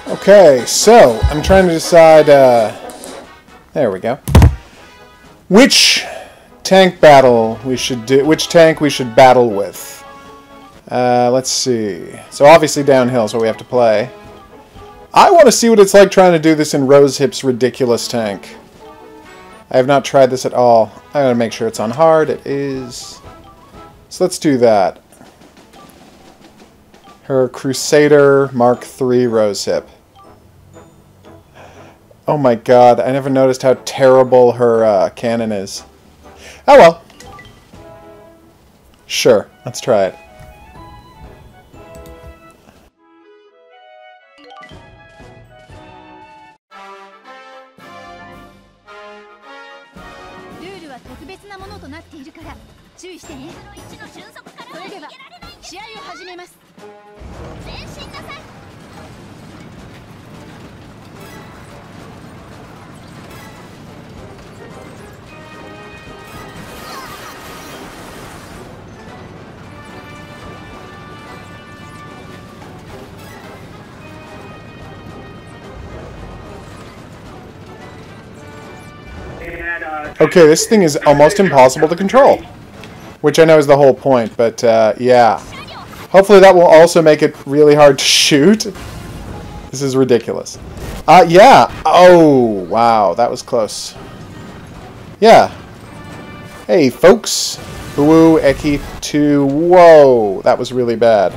Okay, so I'm trying to decide. There we go. Which tank battle we should do? Which tank we should battle with? Let's see. So obviously downhill is what we have to play. I want to see what it's like trying to do this in Rosehip's ridiculous tank. I have not tried this at all. I gotta make sure it's on hard. It is. So let's do that. Her Crusader Mark III Rosehip. Oh my god, I never noticed how terrible her cannon is. Oh well. Sure, let's try it. Okay, this thing is almost impossible to control. Which I know is the whole point, but yeah. Hopefully that will also make it really hard to shoot. This is ridiculous. Yeah. Oh, wow. That was close. Yeah. Hey, folks. Boo, Eki 2. Whoa. That was really bad.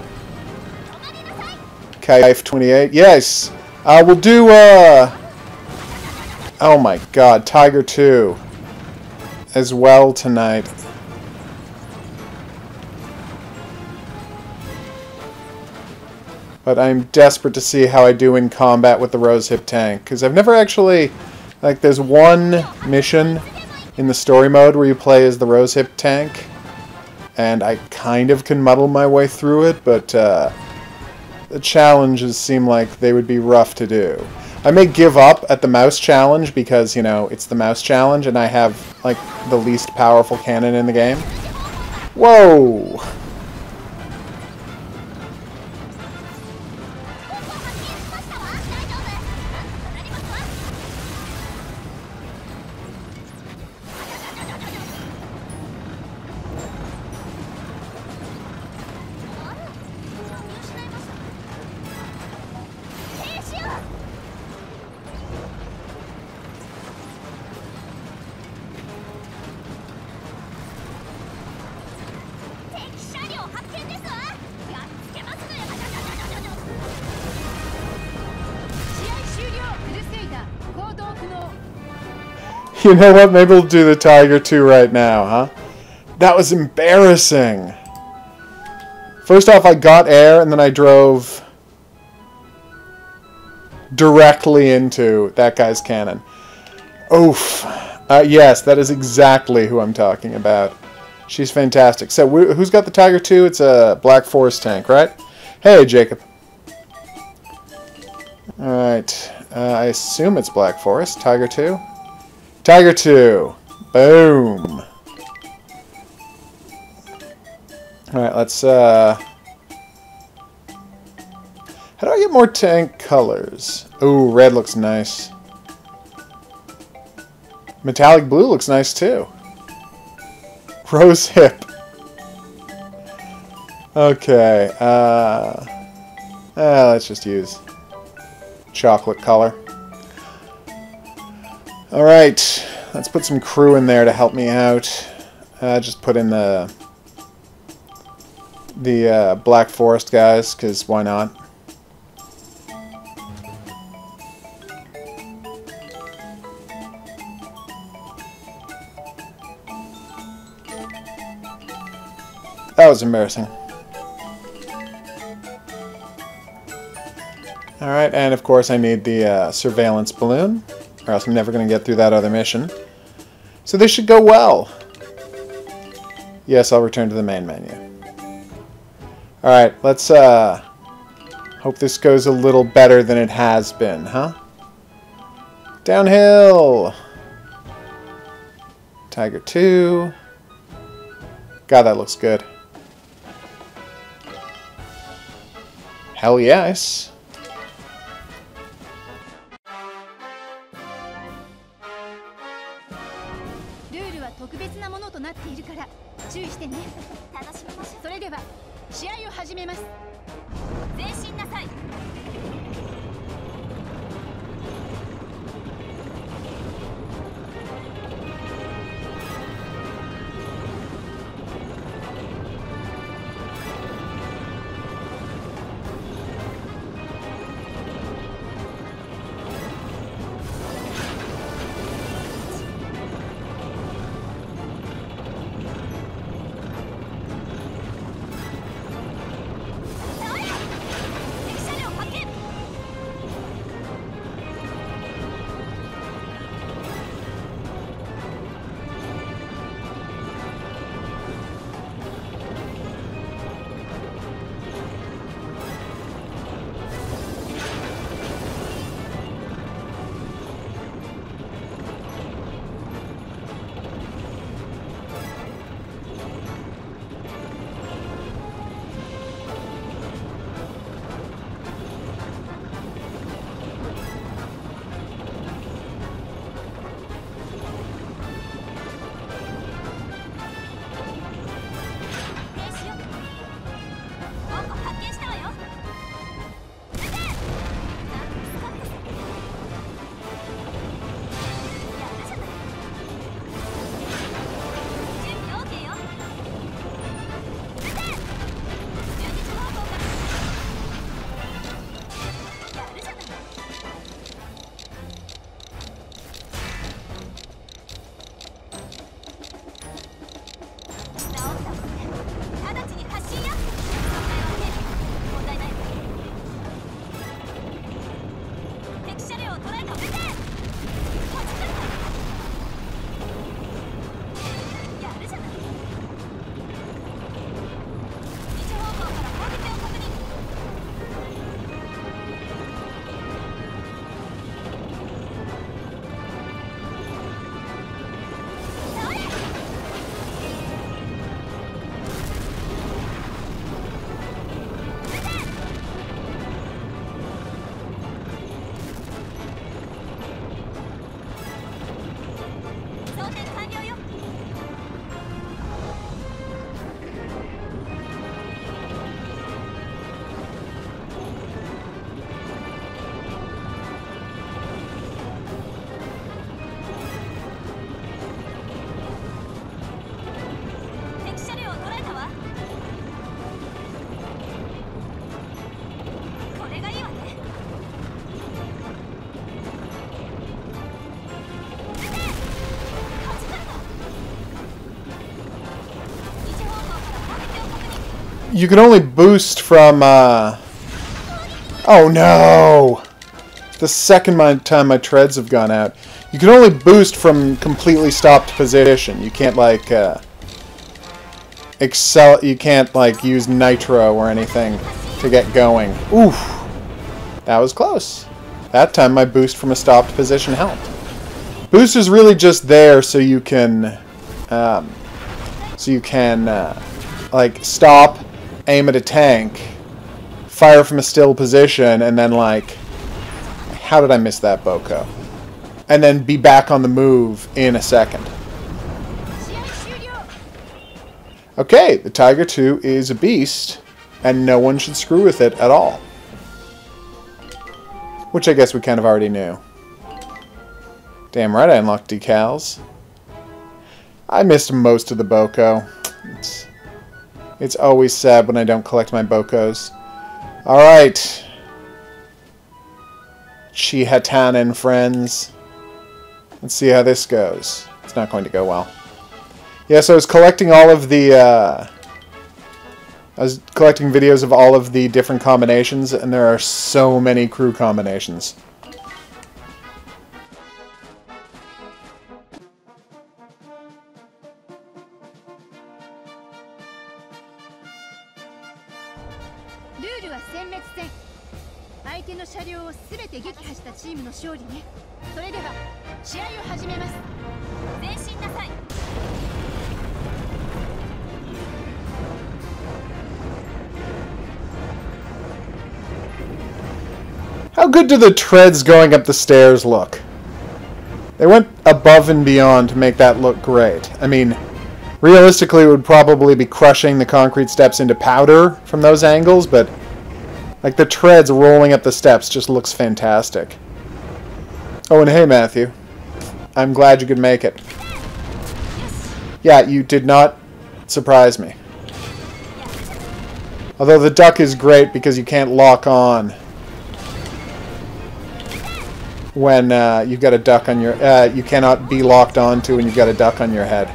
Kaif 28. Yes. We'll do, oh my god. Tiger 2. As well tonight. But I'm desperate to see how I do in combat with the Rosehip tank. Because I've never actually... Like, there's one mission in the story mode where you play as the Rosehip tank. And I kind of can muddle my way through it, but the challenges seem like they would be rough to do. I may give up at the mouse challenge because, you know, it's the mouse challenge and I have, like, the least powerful cannon in the game. Whoa! You know what? Maybe we'll do the Tiger 2 right now, huh? That was embarrassing. First off, I got air, and then I drove directly into that guy's cannon. Oof. Yes, that is exactly who I'm talking about. She's fantastic. So, who's got the Tiger 2? It's a Black Forest tank, right? Hey, Jacob. Alright. I assume it's Black Forest. Tiger 2? Tiger 2. Boom. Alright, let's, how do I get more tank colors? Ooh, red looks nice. Metallic blue looks nice, too. Rosehip. Okay, let's just use chocolate color. Alright, let's put some crew in there to help me out. Just put in the Black Forest guys, because why not? That was embarrassing. Alright, and of course I need the surveillance balloon, or else I'm never going to get through that other mission. So this should go well. Yes, I'll return to the main menu. Alright, let's hope this goes a little better than it has been, huh? Downhill! Tiger 2. God, that looks good. Hell yes. 特別なものとなっているから注意してね。楽しみましょう。それでは試合を始めます。前進なさい。You can only boost from, Oh no! The second time my treads have gone out. You can only boost from completely stopped position. You can't, like, you can't, like, use nitro or anything to get going. Oof! That was close. That time my boost from a stopped position helped. Boost is really just there so you can, like, stop, aim at a tank, fire from a still position, and then, like... How did I miss that, Boko? And then be back on the move in a second. Okay, the Tiger 2 is a beast, and no one should screw with it at all. Which I guess we kind of already knew. Damn right I unlocked decals. I missed most of the Boko. It's always sad when I don't collect my Bokos. Alright. Chihatan and friends. Let's see how this goes. It's not going to go well. Yeah, so I was collecting all of the, I was collecting videos of all of the different combinations, and there are so many crew combinations. How good do the treads going up the stairs look? They went above and beyond to make that look great. I mean, realistically, it would probably be crushing the concrete steps into powder from those angles, but like the treads rolling up the steps just looks fantastic. Oh, and hey, Matthew. I'm glad you could make it. Yeah, you did not surprise me. Although the duck is great because you can't lock on when you've got a duck on your... you cannot be locked onto when you've got a duck on your head.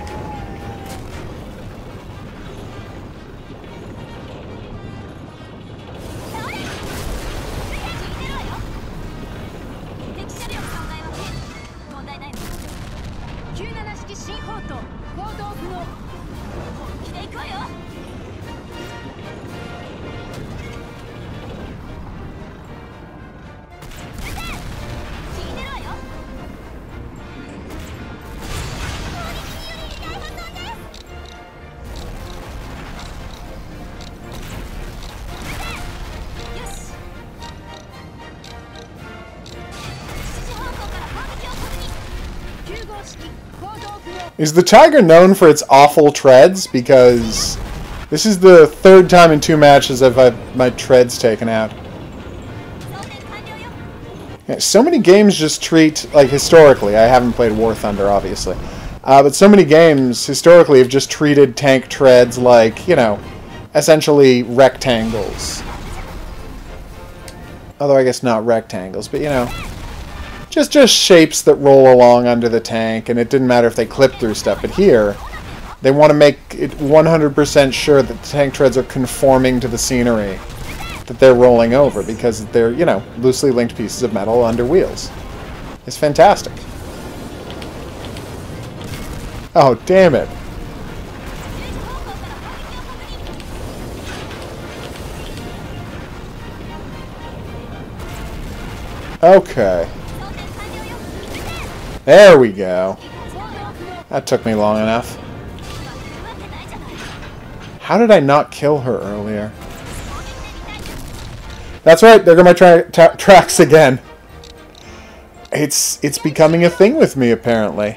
Is the tiger known for its awful treads? Because this is the third time in 2 matches I've had my treads taken out. Yeah, so many games just treat, like historically, I haven't played War Thunder obviously, but so many games historically have just treated tank treads like, you know, essentially rectangles. Although I guess not rectangles, but you know. Just shapes that roll along under the tank, and it didn't matter if they clip through stuff. But here, they want to make it 100% sure that the tank treads are conforming to the scenery that they're rolling over, because they're, you know, loosely linked pieces of metal under wheels. It's fantastic. Oh, damn it. Okay. There we go. That took me long enough. How did I not kill her earlier? That's right, there go my tracks again. It's becoming a thing with me, apparently.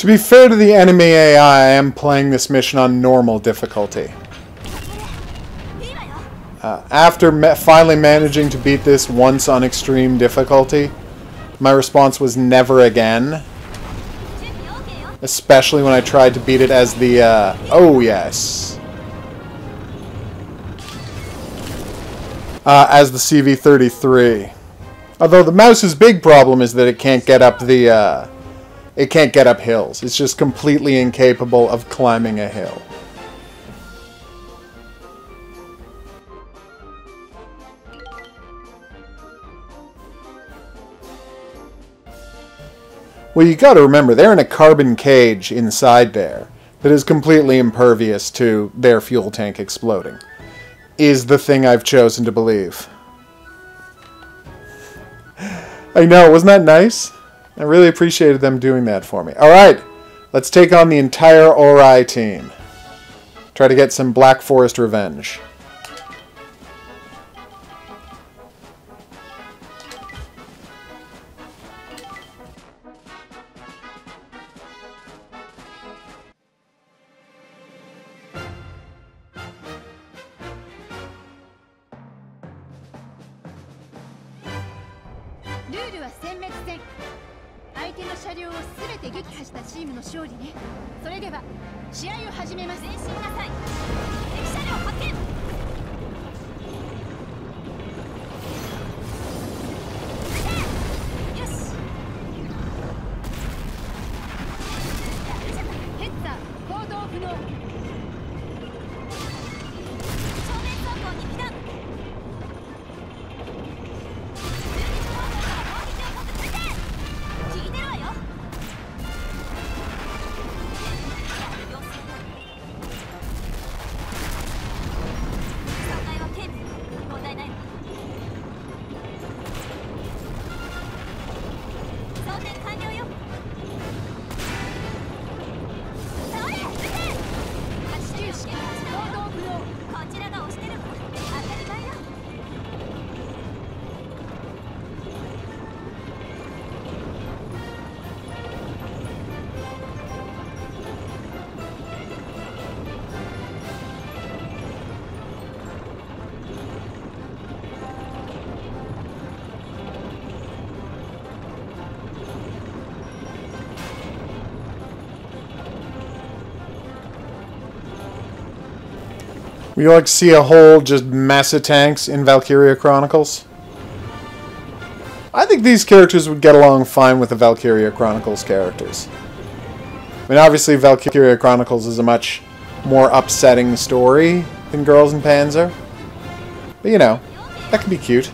To be fair to the enemy AI, I am playing this mission on normal difficulty. After finally managing to beat this once on extreme difficulty, my response was never again. Especially when I tried to beat it as the, oh yes. As the CV-33. Although the mouse's big problem is that it can't get up the, it can't get up hills. It's just completely incapable of climbing a hill. Well, you gotta remember, they're in a carbon cage inside there that is completely impervious to their fuel tank exploding. Is the thing I've chosen to believe. I know, wasn't that nice? I really appreciated them doing that for me. Alright, let's take on the entire Ori team. Try to get some Black Forest revenge. We like see a whole just mess of tanks in Valkyria Chronicles. I think these characters would get along fine with the Valkyria Chronicles characters. I mean, obviously Valkyria Chronicles is a much more upsetting story than Girls and Panzer. But you know, that could be cute.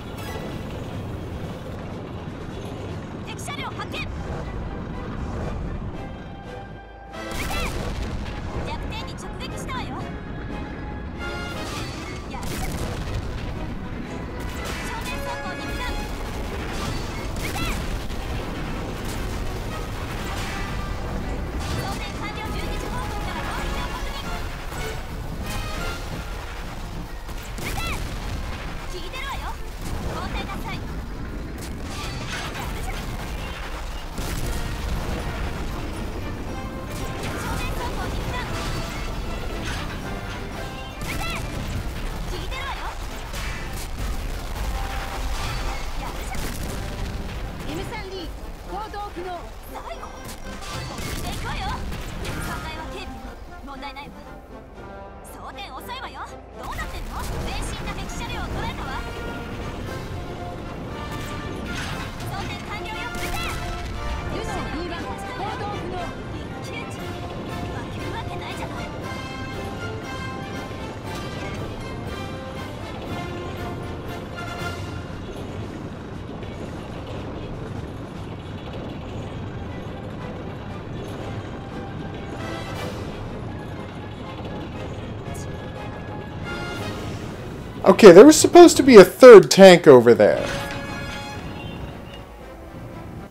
Okay, there was supposed to be a third tank over there.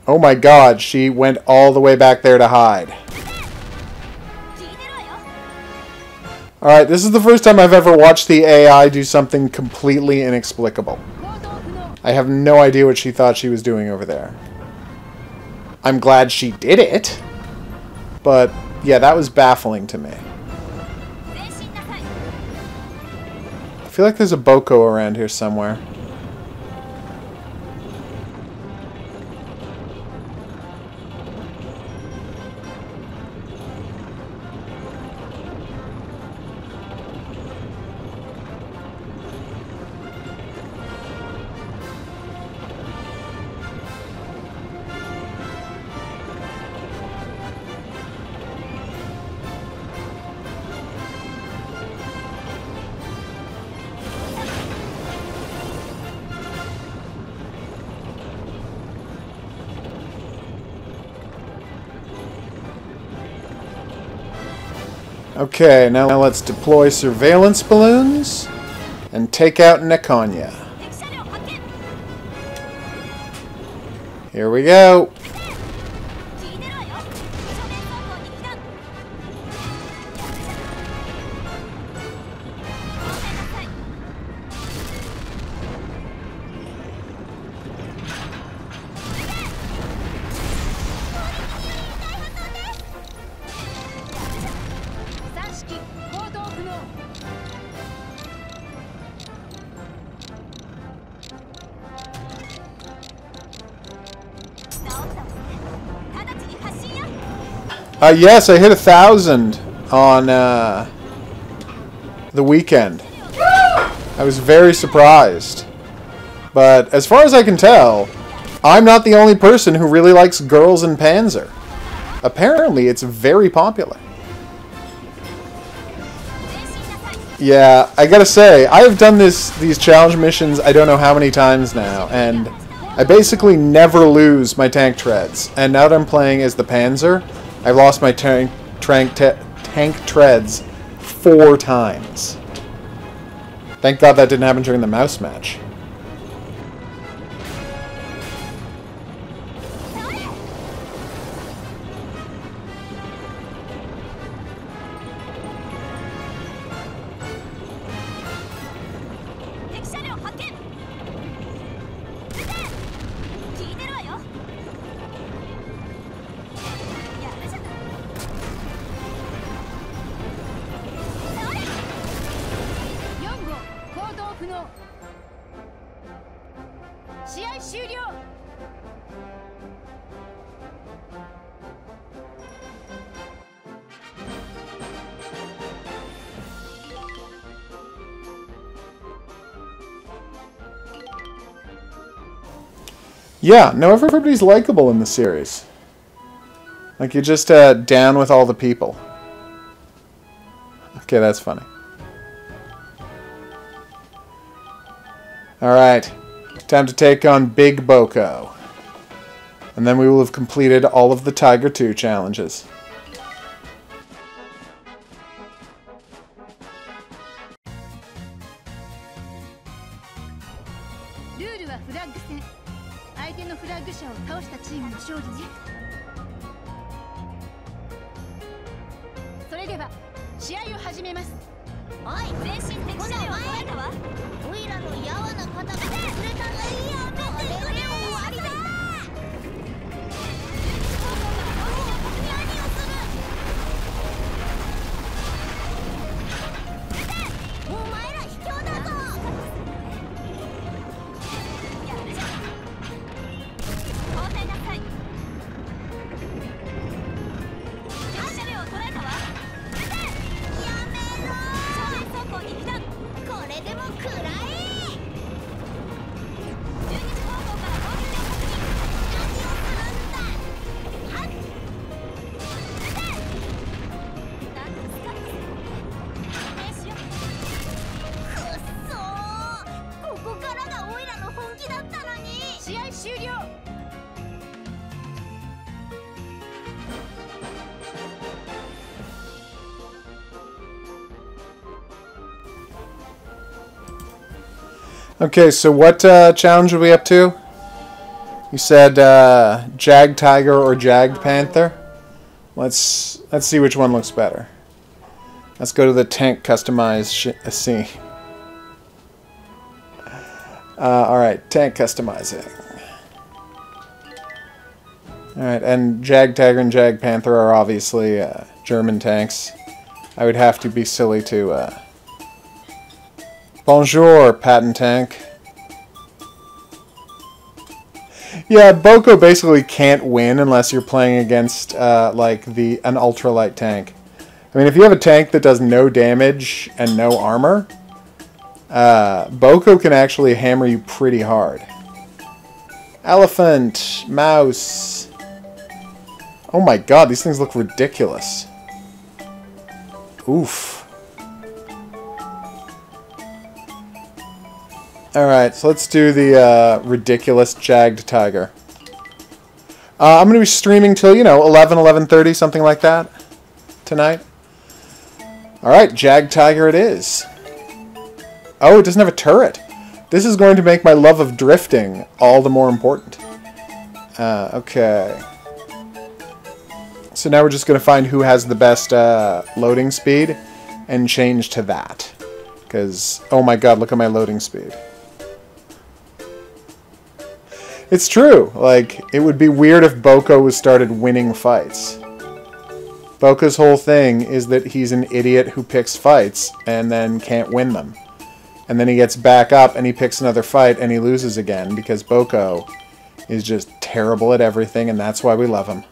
Oh my god, she went all the way back there to hide. Alright, this is the first time I've ever watched the AI do something completely inexplicable. I have no idea what she thought she was doing over there. I'm glad she did it, but yeah, that was baffling to me. I feel like there's a Boko around here somewhere. Okay, now let's deploy surveillance balloons and take out Nekonya. Here we go. Yes, I hit 1,000 on the weekend. I was very surprised. But as far as I can tell, I'm not the only person who really likes Girls in Panzer. Apparently, it's very popular. Yeah, I gotta say, I have done these challenge missions I don't know how many times now, and I basically never lose my tank treads. And now that I'm playing as the Panzer, I've lost my tank treads 4 times. Thank God that didn't happen during the mouse match. Yeah, no, everybody's likable in the series. Like, you're just down with all the people. Okay, that's funny. Alright, time to take on Big Boko. And then we will have completed all of the Tiger 2 challenges. 試合終了。 Okay, so what challenge are we up to? You said Jagged Tiger or Jagged Panther? Let's see which one looks better. Let's go to the tank customized scene. Alright, tank customizing. Alright, and Jagged Tiger and Jagged Panther are obviously German tanks. I would have to be silly to... Bonjour, Patent Tank. Yeah, Boko basically can't win unless you're playing against like an ultralight tank. I mean, if you have a tank that does no damage and no armor, Boko can actually hammer you pretty hard. Elephant, mouse. Oh my god, these things look ridiculous. Oof. Alright, so let's do the ridiculous Jagged Tiger. I'm going to be streaming till, 11:30, something like that, tonight. Alright, Jagged Tiger it is. Oh, it doesn't have a turret. This is going to make my love of drifting all the more important. Okay. So now we're just going to find who has the best loading speed and change to that. Because, oh my god, look at my loading speed. It's true. Like, it would be weird if Boko was started winning fights. Boko's whole thing is that he's an idiot who picks fights and then can't win them. And then he gets back up and he picks another fight and he loses again because Boko is just terrible at everything and that's why we love him.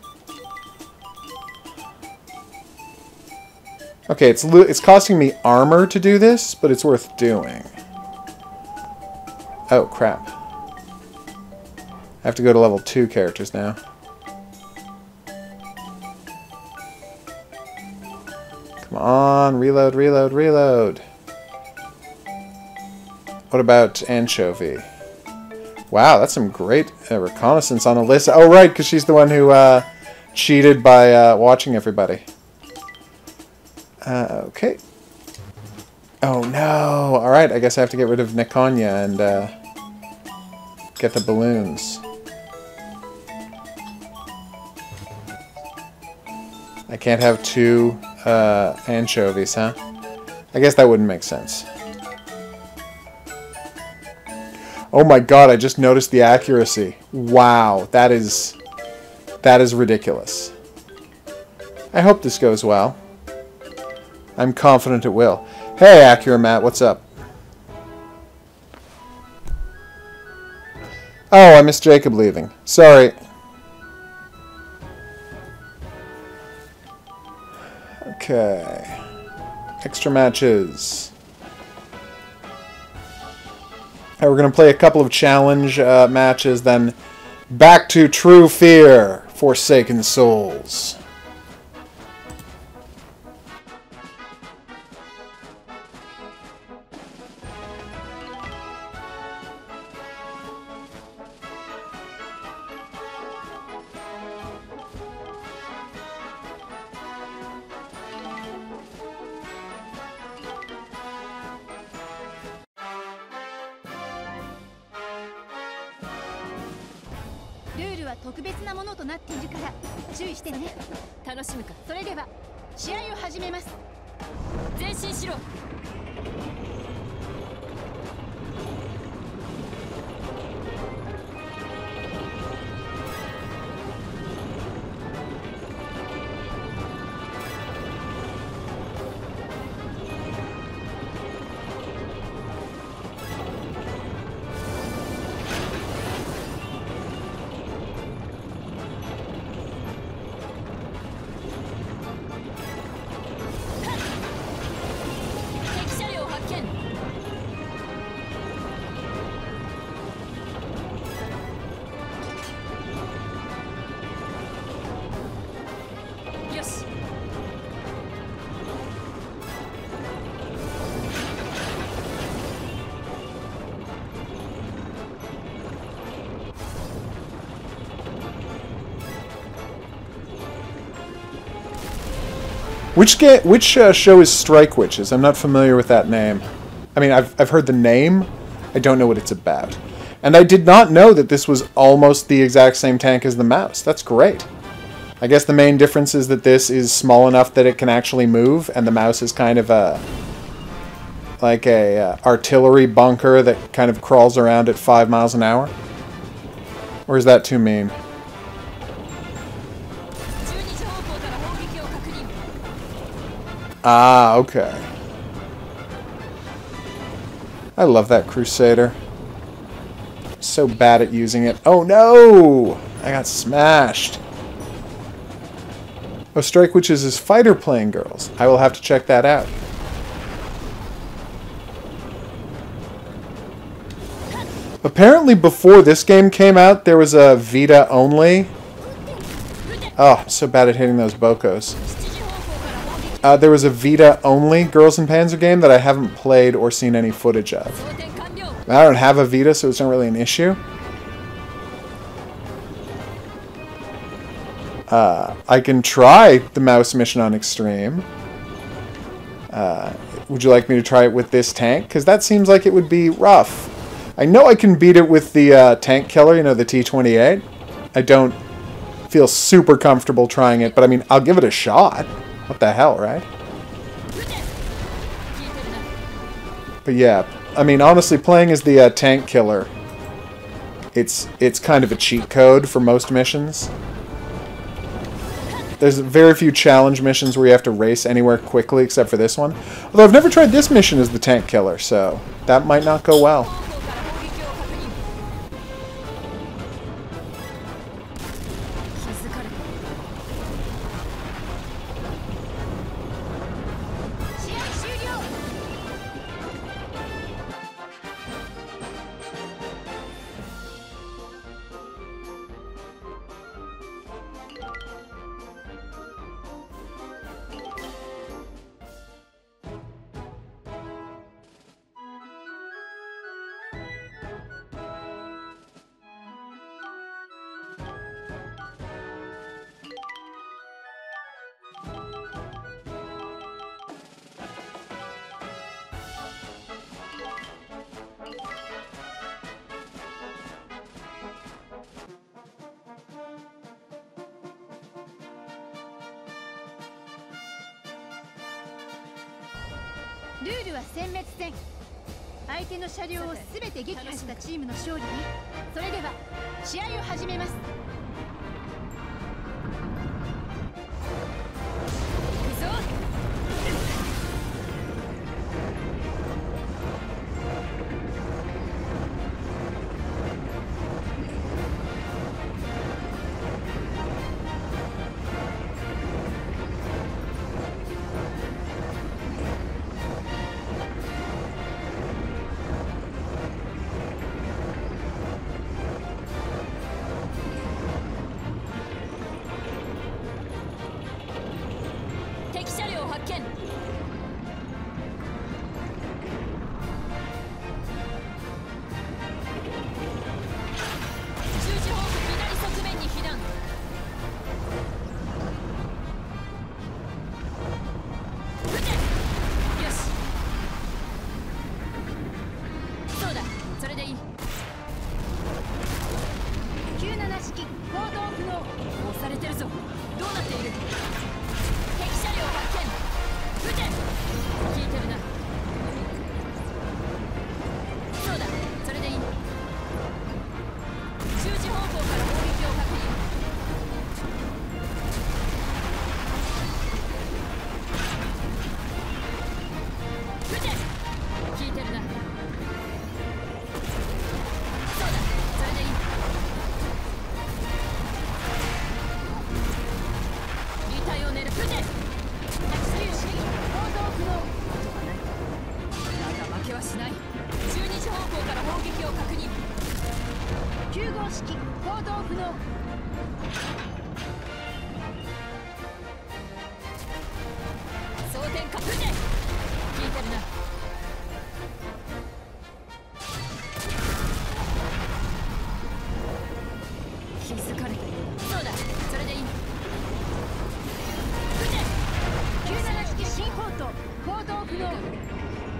Okay, it's costing me armor to do this, but it's worth doing. Oh, crap. I have to go to level 2 characters now. Come on, reload, reload, reload. What about Anchovy? Wow, that's some great reconnaissance on Alyssa. Oh, right, because she's the one who cheated by watching everybody. Okay. Oh, no. Alright, I guess I have to get rid of Nikonya and get the balloons. I can't have 2 anchovies, huh? I guess that wouldn't make sense. Oh my god, I just noticed the accuracy. Wow, that is ridiculous. I hope this goes well. I'm confident it will. Hey, Acura Matt, what's up? Oh, I missed Jacob leaving. Sorry. Okay. Extra matches. Right, we're going to play a couple of challenge matches, then back to True Fear, Forsaken Souls. Which show is Strike Witches? I'm not familiar with that name. I mean, I've heard the name. I don't know what it's about. And I did not know that this was almost the exact same tank as the mouse. That's great. I guess the main difference is that this is small enough that it can actually move, and the mouse is kind of like a artillery bunker that kind of crawls around at 5 miles an hour. Or is that too mean? Ah, okay. I love that Crusader. So bad at using it. Oh no! I got smashed. Oh, Strike Witches is fighter playing girls. I will have to check that out. Apparently before this game came out, there was a Vita only. Oh, I'm so bad at hitting those Bokos. There was a Vita only Girls and Panzer game that I haven't played or seen any footage of. I don't have a Vita, so it's not really an issue. I can try the mouse mission on Extreme. Would you like me to try it with this tank? Because that seems like it would be rough. I know I can beat it with the tank killer, you know, the T-28. I don't feel super comfortable trying it, but I mean, I'll give it a shot. What the hell, right? But yeah, I mean, honestly, playing as the tank killer, it's kind of a cheat code for most missions. There's very few challenge missions where you have to race anywhere quickly except for this one. Although I've never tried this mission as the tank killer, so that might not go well.ルールは殲滅戦。相手の車両を全て撃破したチームの勝利ね。それでは試合を始めます。行くぞ。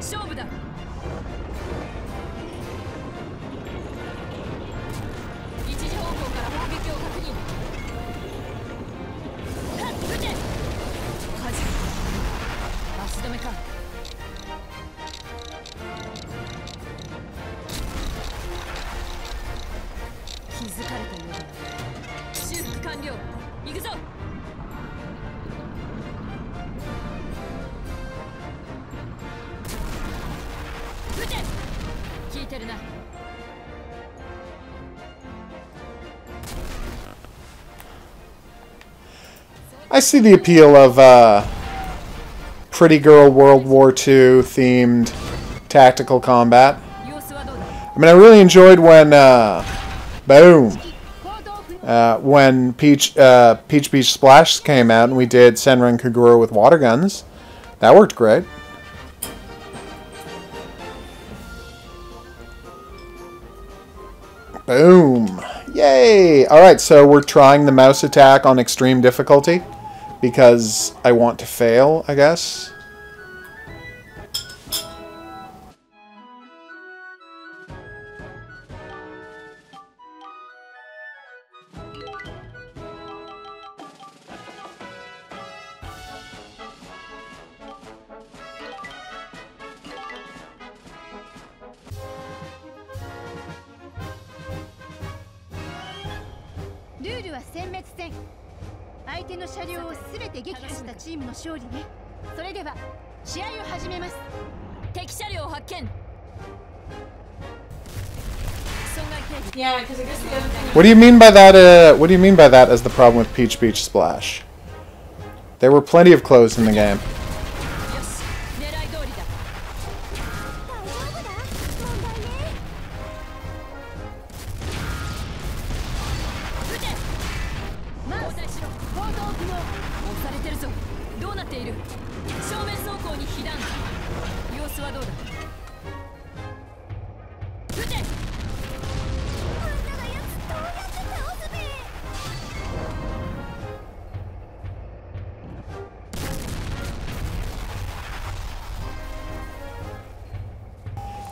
勝負だ。一時方向から砲撃を確認。撃て。火事。足止めか。気づかれたようだ。修復完了。行くぞ。撃て。聞いてるな。I see the appeal of pretty girl World War II themed tactical combat. I mean, I really enjoyed when when Peach Beach Splash came out and we did Senran Kagura with water guns. That worked great. Boom. Yay! Alright, so we're trying the mouse attack on extreme difficulty because I want to fail, I guess. Yeah, because I guess the other thing. What do you mean by that? What do you mean by that as the problem with Peach Beach Splash? There were plenty of clothes in the game.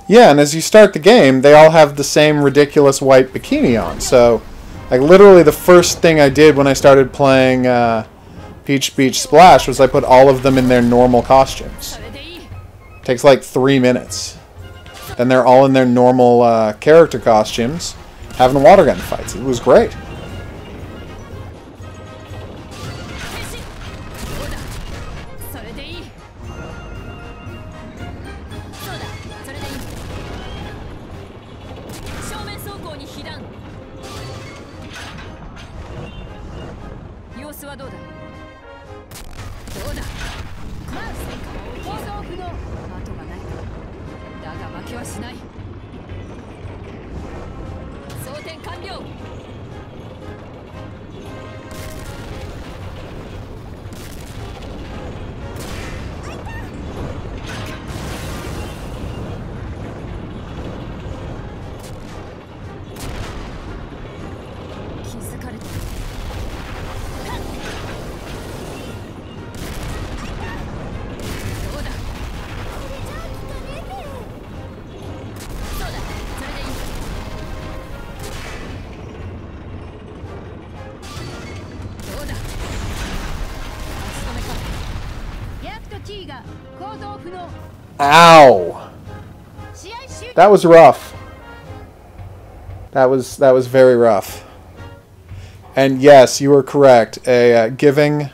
Yeah, and as you start the game, they all have the same ridiculous white bikini on. So, like, literally the first thing I did when I started playing Peach Beach Splash was I put all of them in their normal costumes. Takes like 3 minutes. Then they're all in their normal character costumes, having water gun fights. It was great. Ow! That was rough. That was very rough. And yes, you were correct. Giving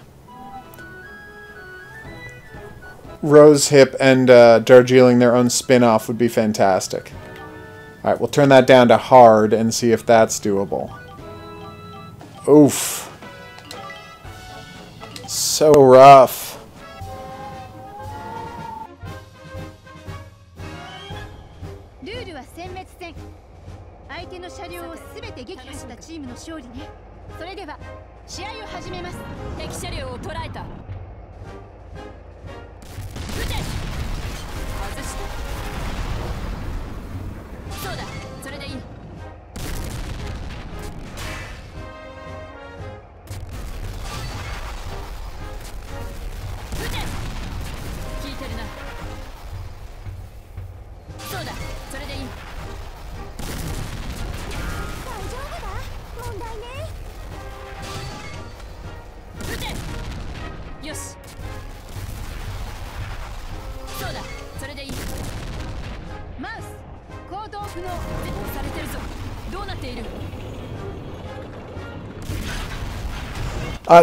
Rosehip and Darjeeling their own spin-off would be fantastic. Alright, we'll turn that down to hard and see if that's doable. Oof. So rough.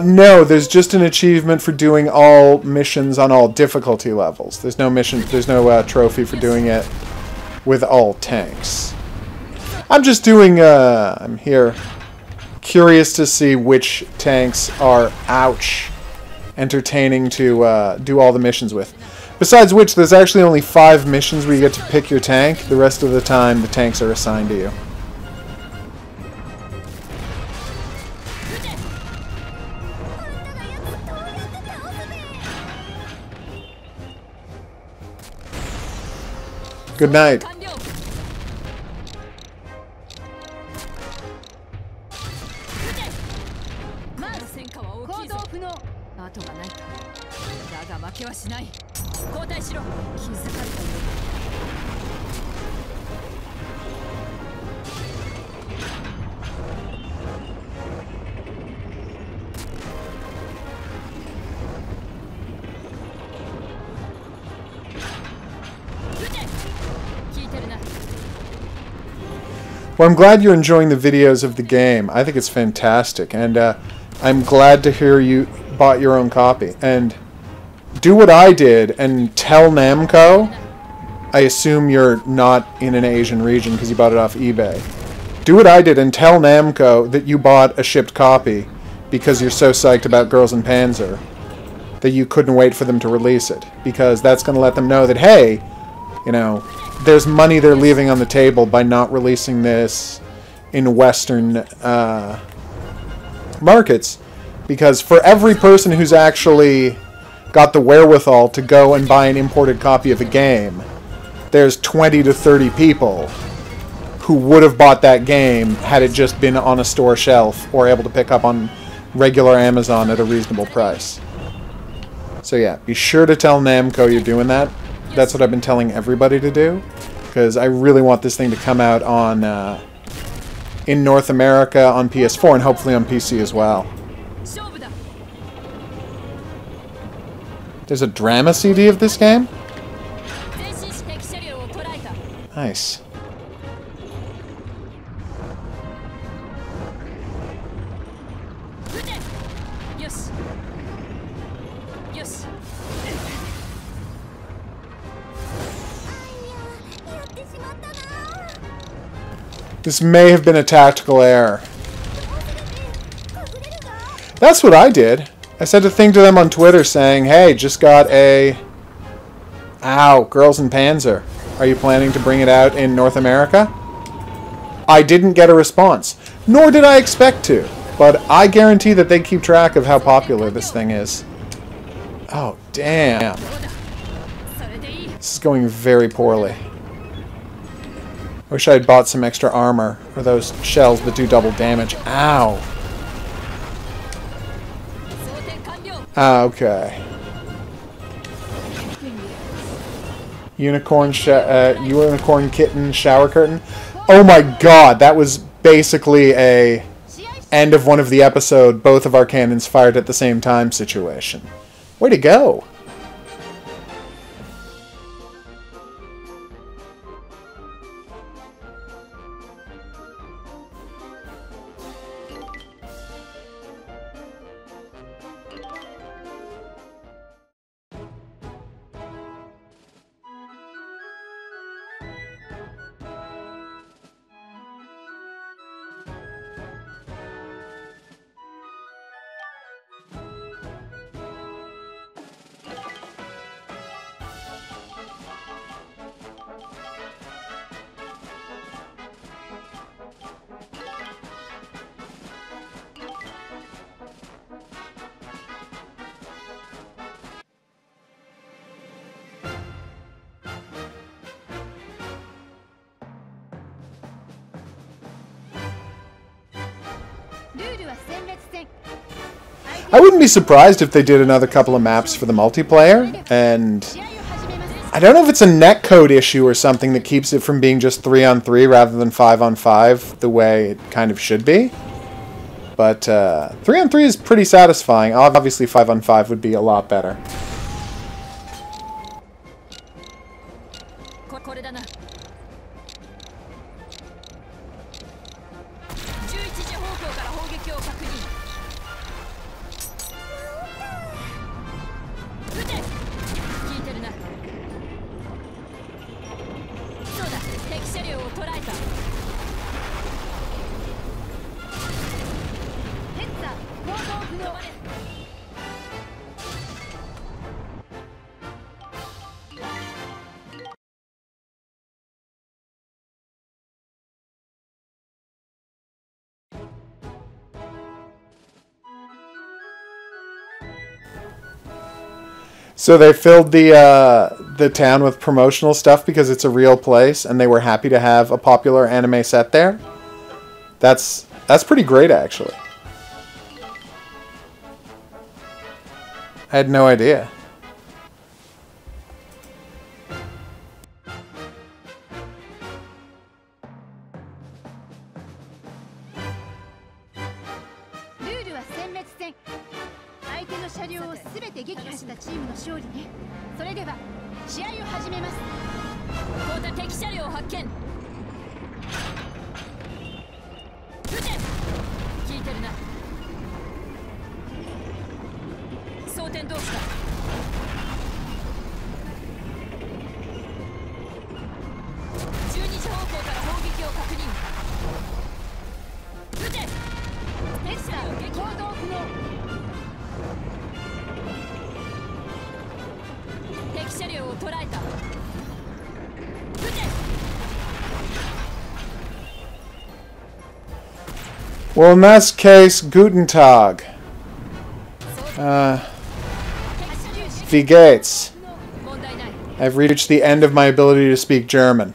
No, there's just an achievement for doing all missions on all difficulty levels. There's no mission, there's no trophy for doing it with all tanks. I'm just doing, I'm here curious to see which tanks are, ouch, entertaining to do all the missions with. Besides which, there's actually only 5 missions where you get to pick your tank. The rest of the time, the tanks are assigned to you. Good night. 聞いてるな。 Well, I'm glad you're enjoying the videos of the game. I think it's fantastic, and I'm glad to hear you bought your own copy. And do what I did and tell Namco. I assume you're not in an Asian region because you bought it off eBay. Do what I did and tell Namco that you bought a shipped copy because you're so psyched about Girls and Panzer that you couldn't wait for them to release it. Because that's going to let them know that, hey, you know, there's money they're leaving on the table by not releasing this in Western markets. Because for every person who's actually got the wherewithal to go and buy an imported copy of a game, there's 20 to 30 people who would have bought that game had it just been on a store shelf or able to pick up on regular Amazon at a reasonable price. So yeah, be sure to tell Namco you're doing that. That's what I've been telling everybody to do, because I really want this thing to come out on in North America on PS4 and hopefully on PC as well. There's a drama CD of this game? Nice. This may have been a tactical error. That's what I did. I sent a thing to them on Twitter saying, hey, just got a... Ow, Girls and Panzer. Are you planning to bring it out in North America? I didn't get a response. Nor did I expect to. But I guarantee that they keep track of how popular this thing is. Oh, damn. This is going very poorly. I wish I had bought some extra armor, or those shells that do double damage. Ow! Okay. Unicorn kitten shower curtain. Oh my god, that was basically a end of one of the episode, both of our cannons fired at the same time situation. Way to go! I wouldn't be surprised if they did another couple of maps for the multiplayer, and I don't know if it's a netcode issue or something that keeps it from being just 3-on-3 rather than 5-on-5 the way it kind of should be. But 3-on-3 is pretty satisfying. Obviously 5-on-5 would be a lot better. So they filled the town with promotional stuff because it's a real place, and they were happy to have a popular anime set there. That's pretty great, actually. I had no idea. Well, in that case, Guten Tag. Wie geht's? I've reached the end of my ability to speak German.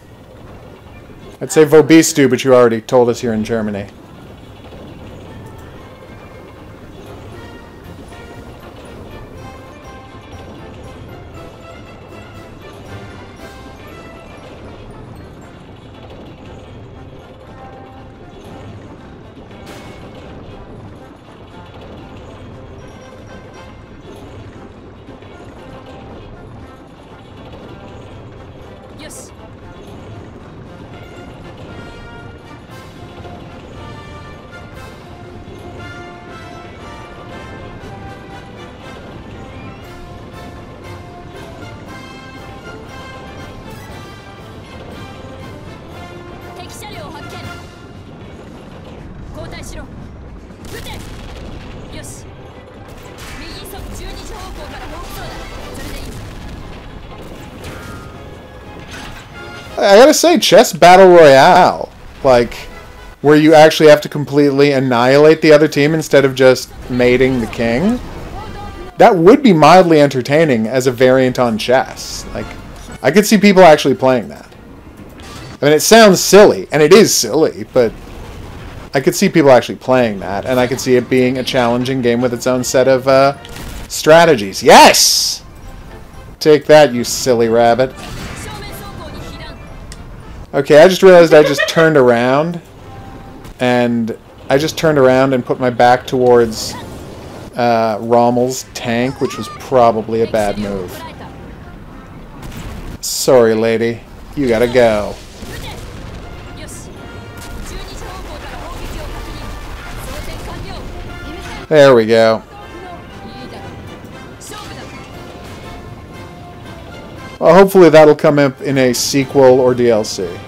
I'd say Wo bist du, but you already told us you're in Germany. I gotta say, chess battle royale, like, where you actually have to completely annihilate the other team instead of just mating the king, that would be mildly entertaining as a variant on chess. Like, I could see people actually playing that. I mean, it sounds silly, and it is silly, but I could see people actually playing that, and I could see it being a challenging game with its own set of strategies. Yes! Take that, you silly rabbit. Okay, I just realized I just turned around, and I just turned around and put my back towards Rommel's tank, which was probably a bad move. Sorry, lady. You gotta go. There we go. Well, hopefully that'll come up in a sequel or DLC.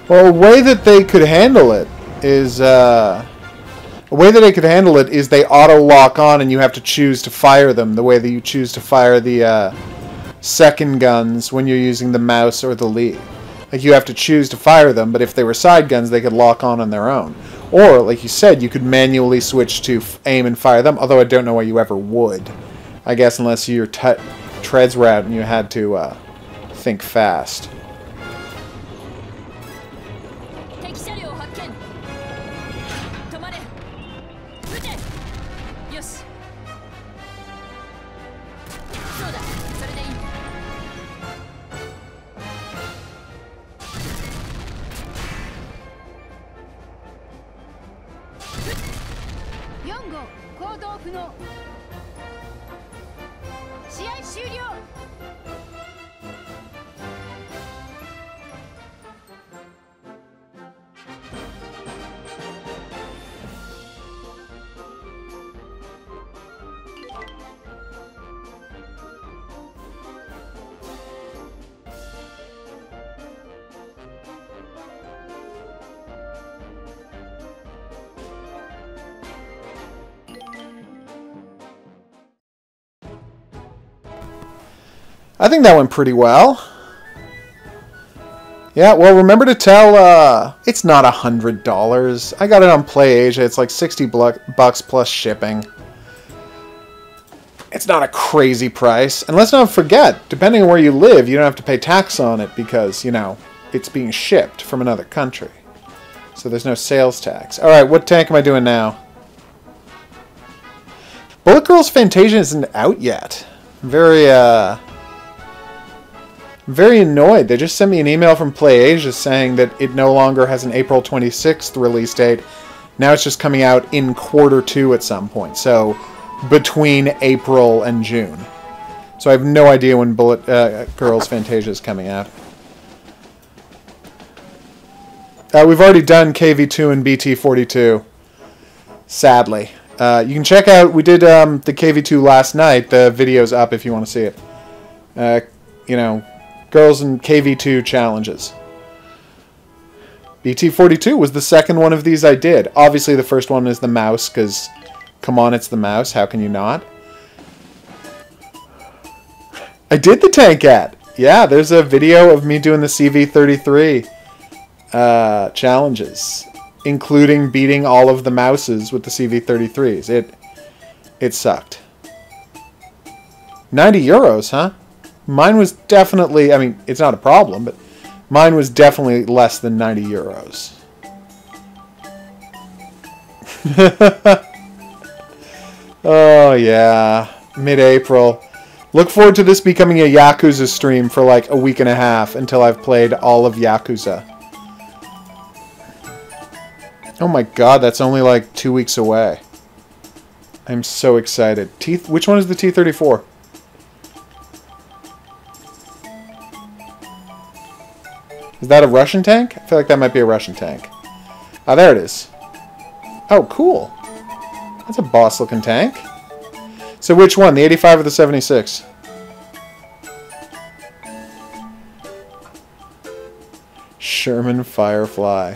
Well, a way that they could handle it is they auto lock on, and you have to choose to fire them the way that you choose to fire the second guns when you're using the mouse or the lead. Like, you have to choose to fire them, but if they were side guns, they could lock on their own. Or, like you said, you could manually switch to aim and fire them, although I don't know why you ever would. I guess unless your treads were out and you had to think fast. I think that went pretty well. Yeah, well, remember to tell, it's not $100. I got it on PlayAsia. It's like 60 bucks plus shipping. It's not a crazy price. And let's not forget, depending on where you live, you don't have to pay tax on it because, you know, it's being shipped from another country. So there's no sales tax. Alright, what tank am I doing now? Bullet Girls Fantasia isn't out yet. I'm very annoyed. They just sent me an email from PlayAsia saying that it no longer has an April 26th release date. Now it's just coming out in Q2 at some point. So, between April and June. So I have no idea when Bullet Girls Fantasia is coming out. We've already done KV2 and BT42. Sadly. You can check out, we did the KV2 last night. The video's up if you want to see it. You know, Girls in KV2 challenges. BT42 was the second one of these I did. Obviously the first one is the mouse, because, come on, it's the mouse. How can you not? I did the tankat! Yeah, there's a video of me doing the CV33 challenges, including beating all of the mouses with the CV33s. It sucked. 90 euros, huh? Mine was definitely, I mean, it's not a problem, but mine was definitely less than 90 euros. Oh, yeah. Mid-April. Look forward to this becoming a Yakuza stream for like a week and a half until I've played all of Yakuza. Oh my god, that's only like 2 weeks away. I'm so excited. Which one is the T-34? Is that a Russian tank? I feel like that might be a Russian tank. Ah, there it is. Oh, cool. That's a boss-looking tank. So which one? The 85 or the 76? Sherman Firefly.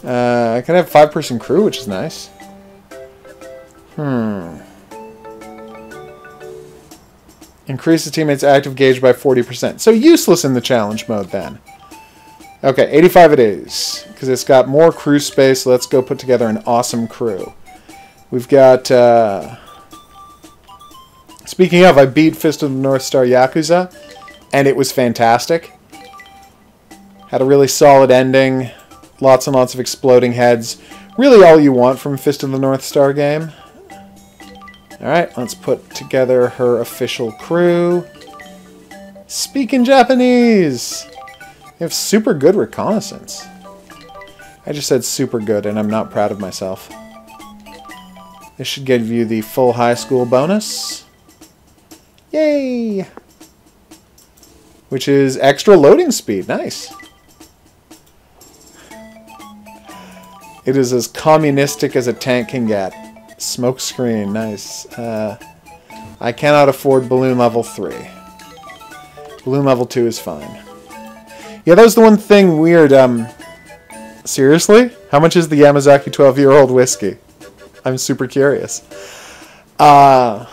I can have 5-person crew, which is nice. Increase the teammates' active gauge by 40%. So useless in the challenge mode then. Okay, 85 it is. Because it's got more crew space. So let's go put together an awesome crew. We've got... Speaking of, I beat Fist of the North Star Yakuza. And it was fantastic. Had a really solid ending. Lots and lots of exploding heads. Really all you want from Fist of the North Star game. Alright, let's put together her official crew. Speaking Japanese! They have super good reconnaissance. I just said super good, and I'm not proud of myself. This should give you the full high school bonus. Yay! Which is extra loading speed. Nice. It is as communistic as a tank can get. Smoke screen. Nice. I cannot afford balloon level 3. Balloon level 2 is fine. Yeah, that was the one thing weird. Seriously? How much is the Yamazaki 12-year-old whiskey? I'm super curious. Okay.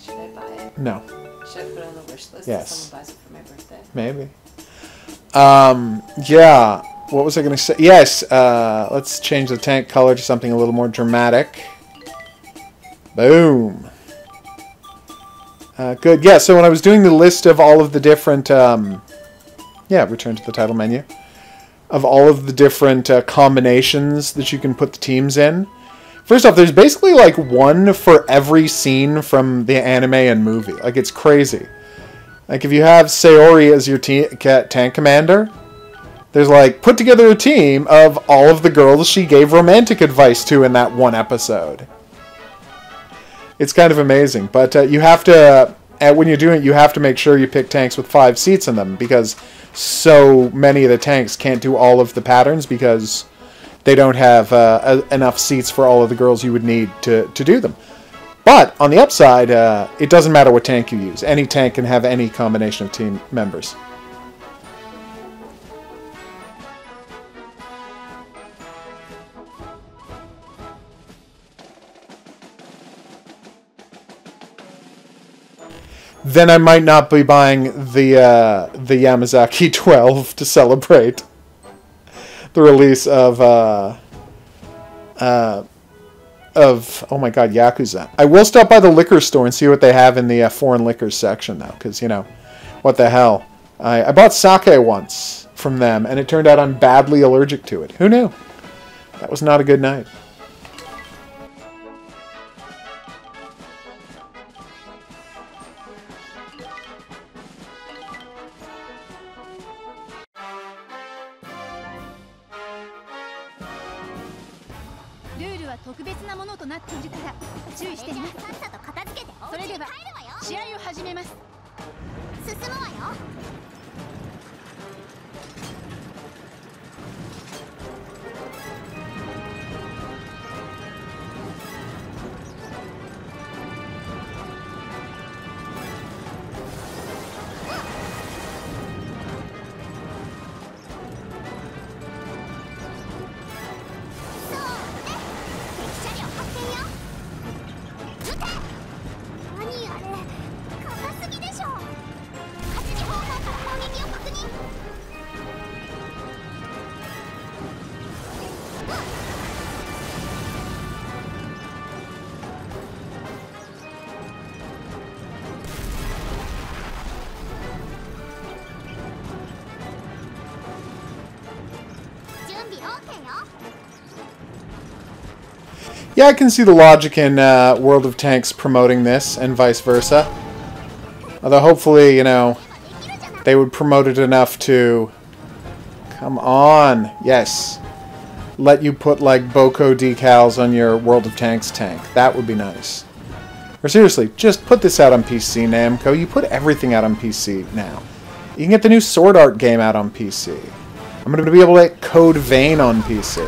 Should I buy it? No. Should I put it on the wish list? Yes. If someone buys it for my birthday. Maybe. Yeah. What was I going to say? Yes. Let's change the tank color to something a little more dramatic. Boom. Good. Yeah, so when I was doing the list of all of the different... yeah, return to the title menu. Of all of the different combinations that you can put the teams in. First off, there's basically like one for every scene from the anime and movie. Like, it's crazy. Like, if you have Sayori as your tank commander, there's like, put together a team of all of the girls she gave romantic advice to in that one episode. It's kind of amazing. But you have to, when you're doing it, you have to make sure you pick tanks with 5 seats in them, because so many of the tanks can't do all of the patterns because they don't have enough seats for all of the girls you would need to do them. But on the upside, it doesn't matter what tank you use. Any tank can have any combination of team members. Then I might not be buying the Yamazaki 12 to celebrate the release of oh my god, Yakuza. I will stop by the liquor store and see what they have in the foreign liquors section though, because you know, what the hell. I bought sake once from them, and it turned out I'm badly allergic to it. Who knew? That was not a good night. Yeah, I can see the logic in World of Tanks promoting this, and vice versa. Although hopefully, you know, they would promote it enough to... Come on! Yes! Let you put, like, Boko decals on your World of Tanks tank. That would be nice. Or seriously, just put this out on PC, Namco. You put everything out on PC now. You can get the new Sword Art game out on PC. I'm going to be able to get Code Vein on PC.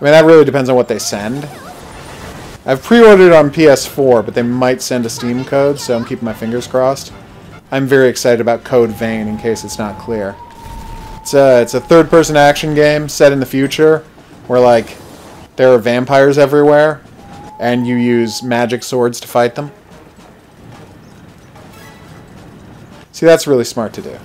I mean, that really depends on what they send. I've pre-ordered it on PS4, but they might send a Steam code, so I'm keeping my fingers crossed. I'm very excited about Code Vein, in case it's not clear. It's a third-person action game set in the future, where, like, there are vampires everywhere, and you use magic swords to fight them. See, that's really smart to do.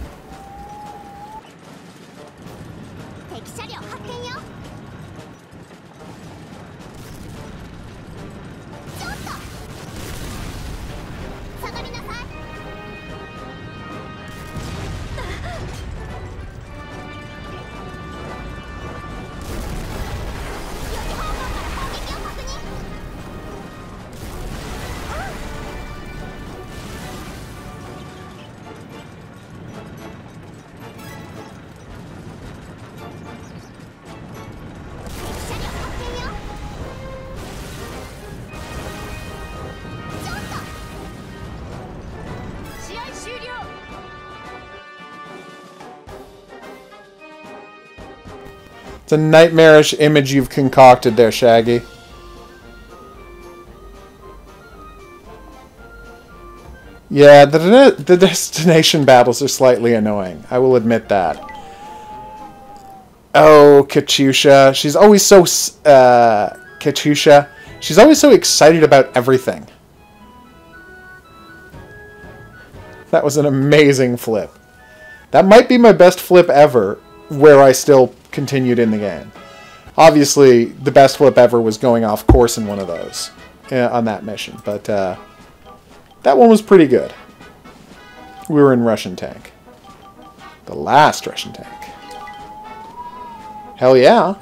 It's a nightmarish image you've concocted there, Shaggy. Yeah, the destination battles are slightly annoying. I will admit that. Oh, Katyusha. She's always so... Katyusha. She's always so excited about everything. That was an amazing flip. That might be my best flip ever, where I still continued in the game. Obviously, the best flip ever was going off course in one of those on that mission, but that one was pretty good. We were in Russian tank. The last Russian tank. Hell yeah.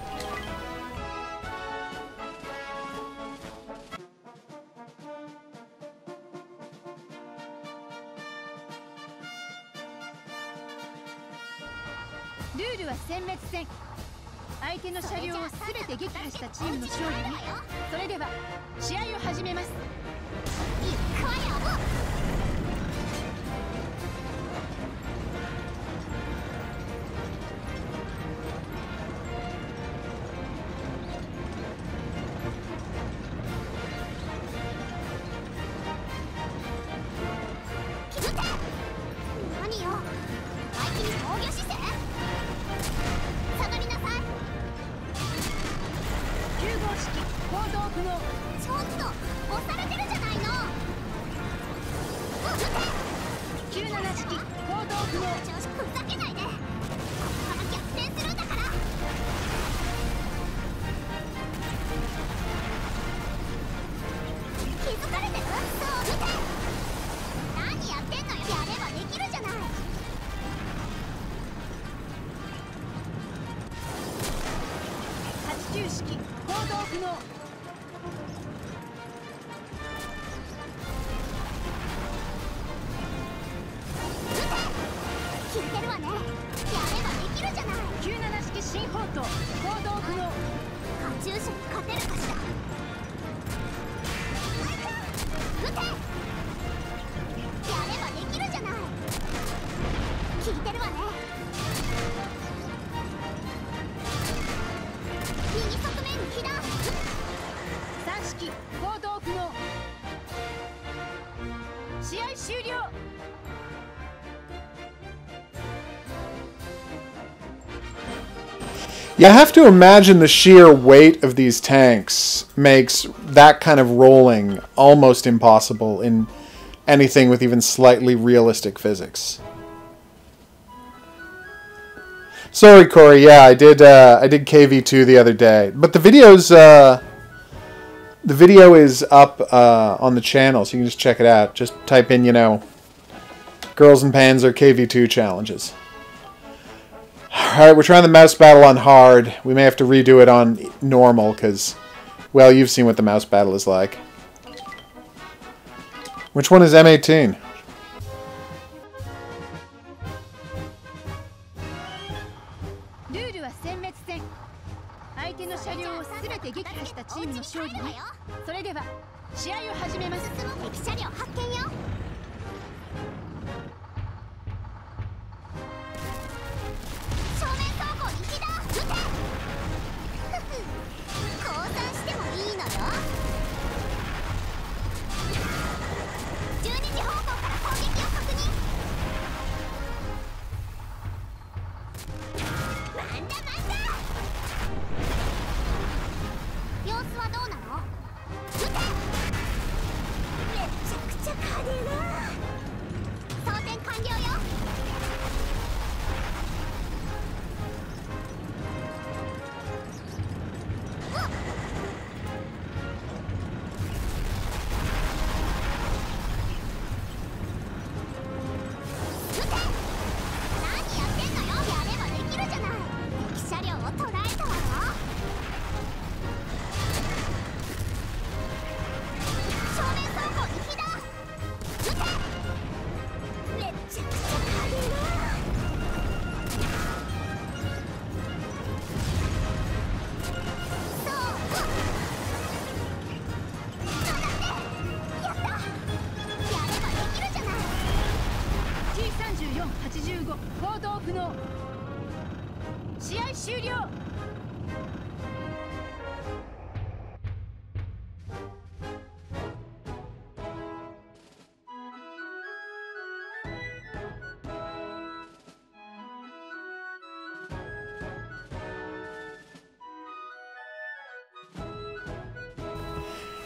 You have to imagine the sheer weight of these tanks makes that kind of rolling almost impossible in anything with even slightly realistic physics. Sorry, Corey. Yeah, I did KV2 the other day, but the video is up on the channel, so you can just check it out. Just type in, you know, Girls and Panzer KV2 challenges. Alright, we're trying the mouse battle on hard. We may have to redo it on normal, because, well, you've seen what the mouse battle is like. Which one is M18?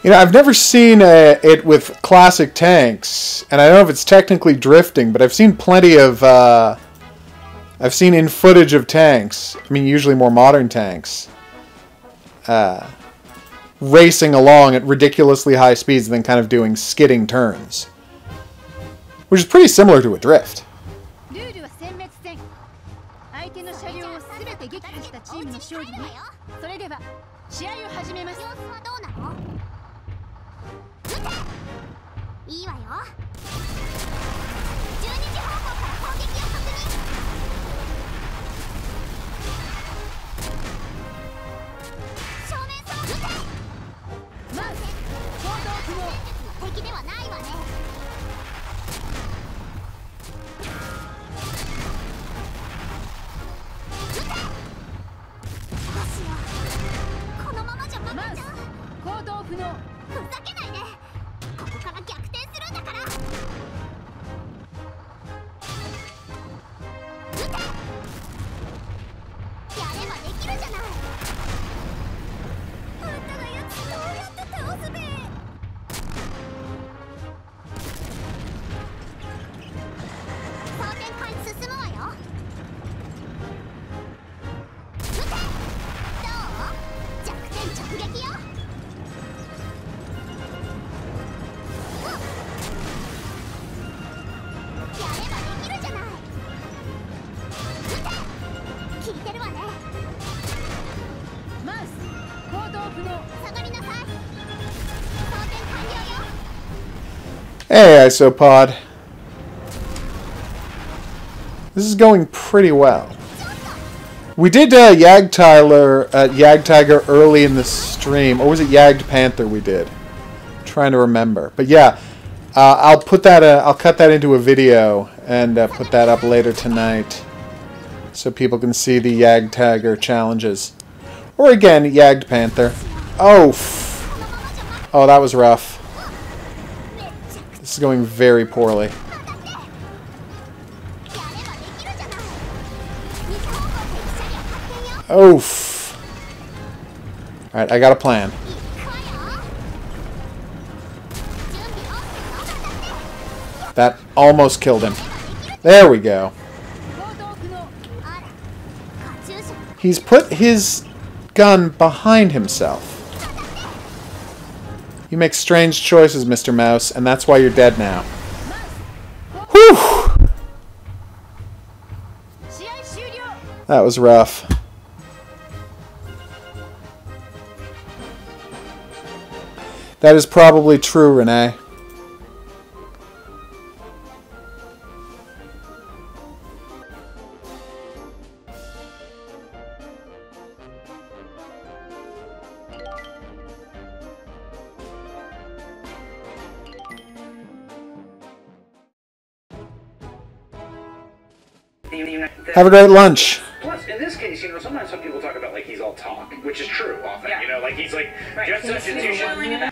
You know, I've never seen it with classic tanks, and I don't know if it's technically drifting, but I've seen plenty of, I've seen in footage of tanks, I mean usually more modern tanks, racing along at ridiculously high speeds and then kind of doing skidding turns. Which is pretty similar to a drift. Hey, Isopod. This is going pretty well. We did Yagtiger early in the stream, or was it Yagged Panther we did? I'm trying to remember. But yeah, I'll put that. I'll cut that into a video and put that up later tonight, so people can see the Yagtiger challenges. Or again, Yagged Panther. Oh, oh, that was rough. This is going very poorly. Oof. Alright, I got a plan. That almost killed him. There we go. He's put his gun behind himself. You make strange choices, Mr. Mouse, and that's why you're dead now. Whew! That was rough. That is probably true, Renee. Have a great lunch. Plus, in this case, you know, sometimes some people talk about like he's all talk, which is true often. Yeah. You know, like he's like just institution.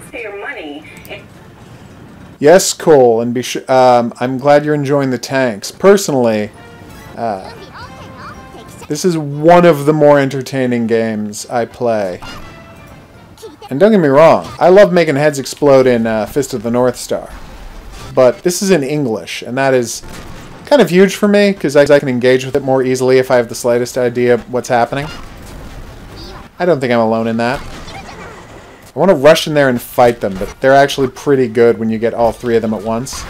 taxpayer money. Yes, Cole, and be sure. I'm glad you're enjoying the tanks. Personally, this is one of the more entertaining games I play. And don't get me wrong, I love making heads explode in Fist of the North Star. But this is in English, and that is kind of huge for me, because I can engage with it more easily if I have the slightest idea of what's happening. I don't think I'm alone in that. I want to rush in there and fight them, but they're actually pretty good when you get all three of them at once.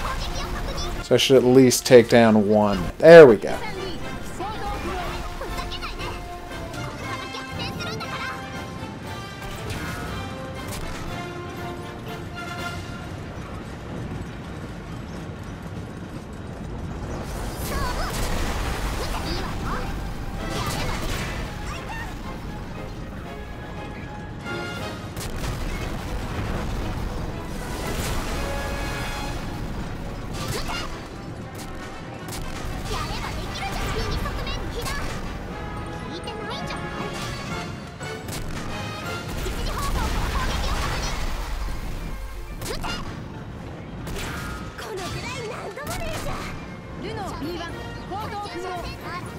So I should at least take down one. There we go.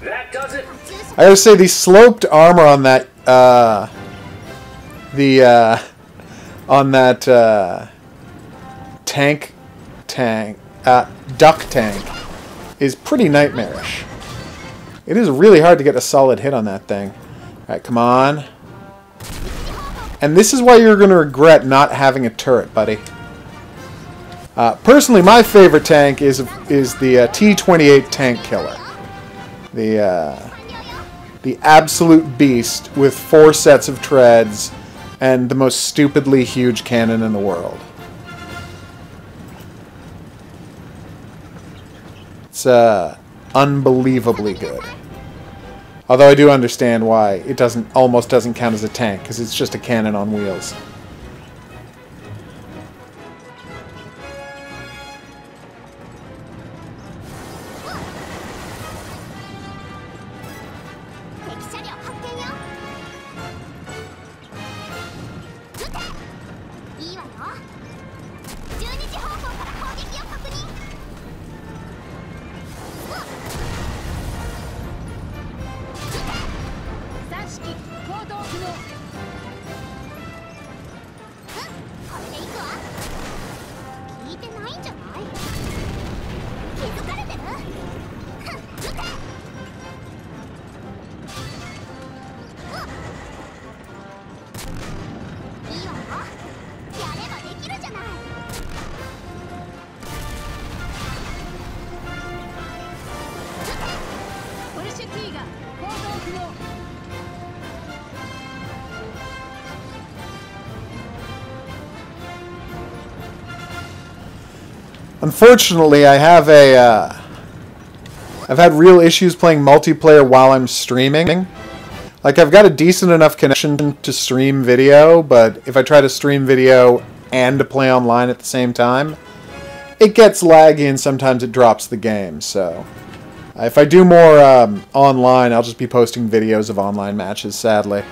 That does it. I gotta say, the sloped armor on that, duck tank is pretty nightmarish. It is really hard to get a solid hit on that thing. Alright, come on. And this is why you're gonna regret not having a turret, buddy. Personally, my favorite tank is the T-28 tank killer. The absolute beast with 4 sets of treads and the most stupidly huge cannon in the world. It's unbelievably good. Although I do understand why it almost doesn't count as a tank, because it's just a cannon on wheels. Unfortunately, I've had real issues playing multiplayer while I'm streaming. Like, I've got a decent enough connection to stream video, but if I try to stream video and to play online at the same time, it gets laggy and sometimes it drops the game. So, if I do more online, I'll just be posting videos of online matches, sadly.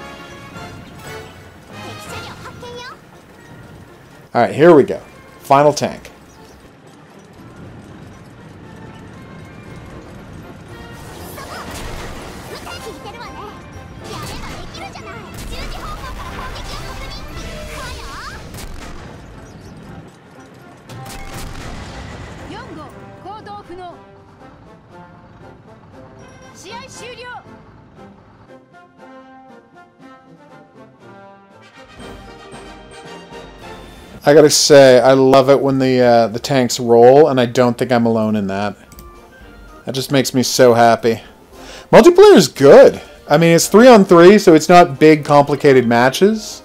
Alright, here we go. Final tank. I gotta say, I love it when the tanks roll, and I don't think I'm alone in that. That just makes me so happy. Multiplayer is good. I mean, it's 3-on-3, so it's not big, complicated matches,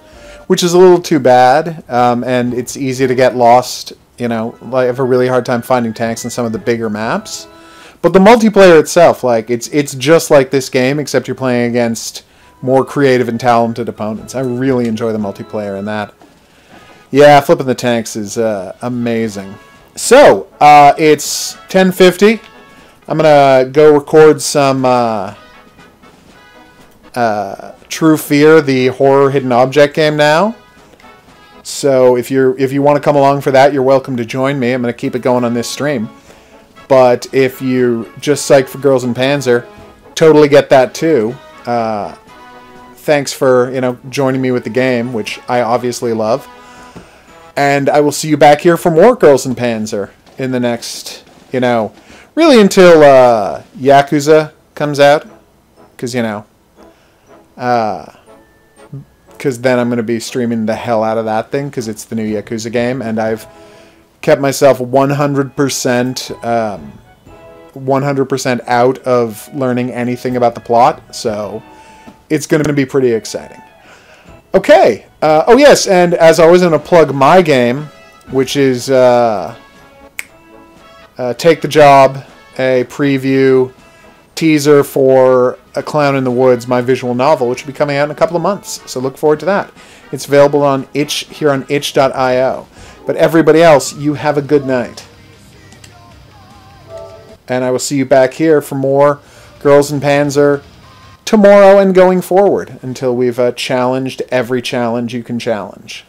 which is a little too bad, and it's easy to get lost, you know, like, I have a really hard time finding tanks in some of the bigger maps. But the multiplayer itself, like, it's just like this game, except you're playing against more creative and talented opponents. I really enjoy the multiplayer in that. Yeah, flipping the tanks is amazing. So, it's 10:50. I'm going to go record some True Fear, the horror hidden object game now. So if you want to come along for that, you're welcome to join me. I'm going to keep it going on this stream. But if you just psyched for Girls in Panzer, totally get that too. Thanks for, joining me with the game, which I obviously love. And I will see you back here for more Girls in Panzer in the next, really until Yakuza comes out. Because, because then I'm going to be streaming the hell out of that thing, because it's the new Yakuza game, and I've kept myself 100% out of learning anything about the plot, so it's going to be pretty exciting. Okay, oh yes, and as always, I'm going to plug my game, which is Take the Job, a preview teaser for A Clown in the Woods, my visual novel, which will be coming out in a couple of months. So look forward to that. It's available on itch here on itch.io. But everybody else, you have a good night. And I will see you back here for more Girls in Panzer tomorrow and going forward until we've challenged every challenge you can challenge.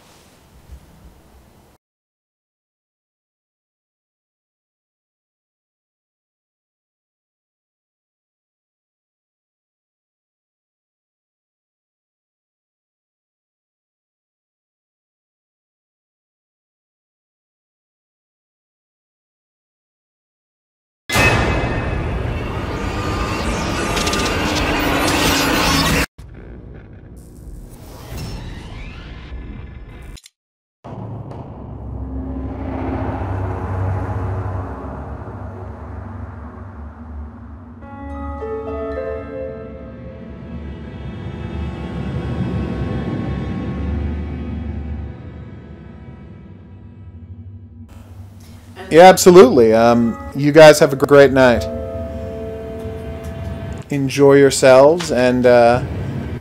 Yeah, absolutely. You guys have a great night. Enjoy yourselves, and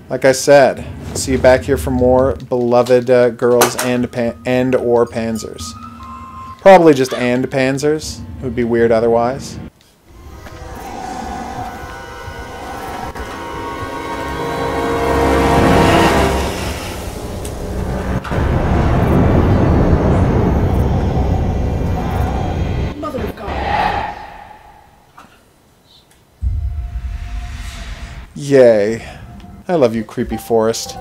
like I said, see you back here for more beloved Girls and or Panzers. Probably just and Panzers. It would be weird otherwise. Yay. I love you, creepy forest.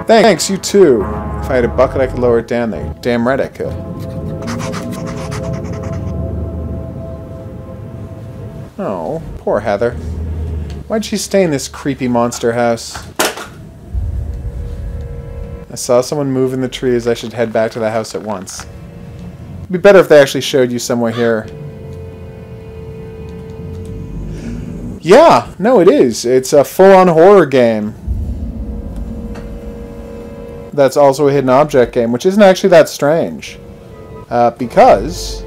Thanks, you too. If I had a bucket, I could lower it down there. Damn right I could. Oh, poor Heather. Why'd she stay in this creepy monster house? I saw someone move in the trees. I should head back to the house at once. It'd be better if they actually showed you somewhere here. Yeah, no, it is. It's a full-on horror game. That's also a hidden object game, which isn't actually that strange. Because,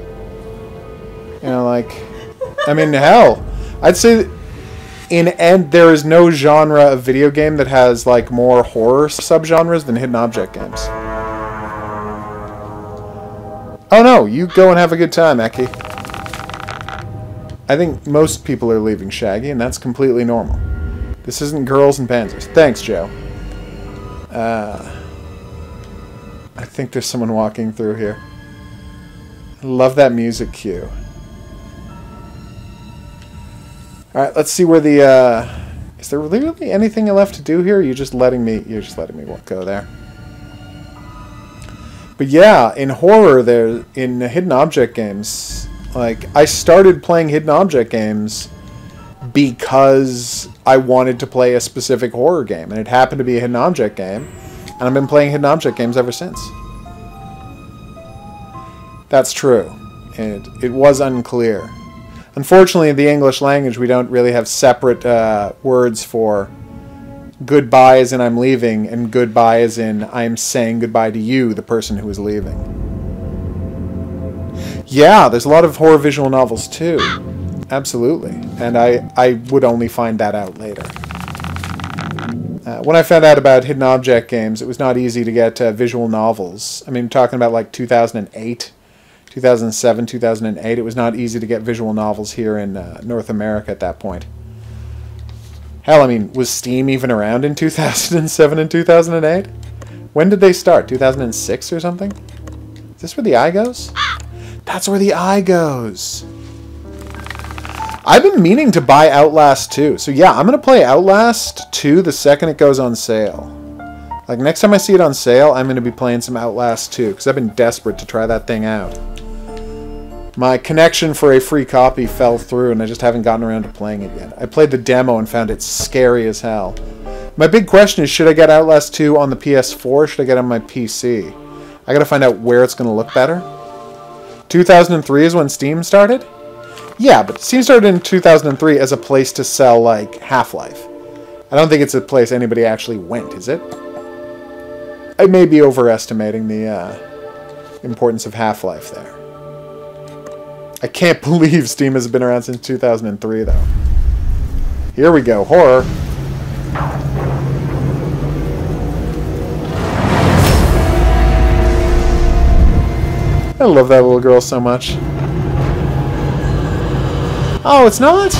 I mean, hell, I'd say there is no genre of video game that has more horror subgenres than hidden object games. Oh no, you go and have a good time, Eki. I think most people are leaving Shaggy, and that's completely normal. This isn't Girls and Panzers. Thanks, Joe. I think there's someone walking through here. I love that music cue. Alright, let's see where the, is there really anything left to do here? You're just letting me go there. But yeah, in horror, in hidden object games, I started playing hidden object games because I wanted to play a specific horror game, and it happened to be a hidden object game, and I've been playing hidden object games ever since. That's true. And it was unclear. Unfortunately, in the English language, we don't really have separate words for goodbye as in I'm leaving, and goodbye as in I'm saying goodbye to you, the person who is leaving. Yeah, there's a lot of horror visual novels too. Absolutely. And I would only find that out later. When I found out about hidden object games, it was not easy to get visual novels. I mean, I'm talking about 2008, 2007, 2008. It was not easy to get visual novels here in North America at that point. Hell, I mean, was Steam even around in 2007 and 2008? When did they start? 2006 or something? Is this where the eye goes? That's where the eye goes. I've been meaning to buy Outlast 2. So yeah, I'm going to play Outlast 2 the second it goes on sale. Like, next time I see it on sale, I'm going to be playing some Outlast 2. Because I've been desperate to try that thing out. My connection for a free copy fell through, and I just haven't gotten around to playing it yet. I played the demo and found it scary as hell. My big question is, should I get Outlast 2 on the PS4 or should I get it on my PC? I gotta find out where it's going to look better. 2003 is when Steam started? Yeah, but Steam started in 2003 as a place to sell, like, Half-Life. I don't think it's a place anybody actually went, is it? I may be overestimating the importance of Half-Life there. I can't believe Steam has been around since 2003, though. Here we go, horror. I love that little girl so much. Oh, it's not?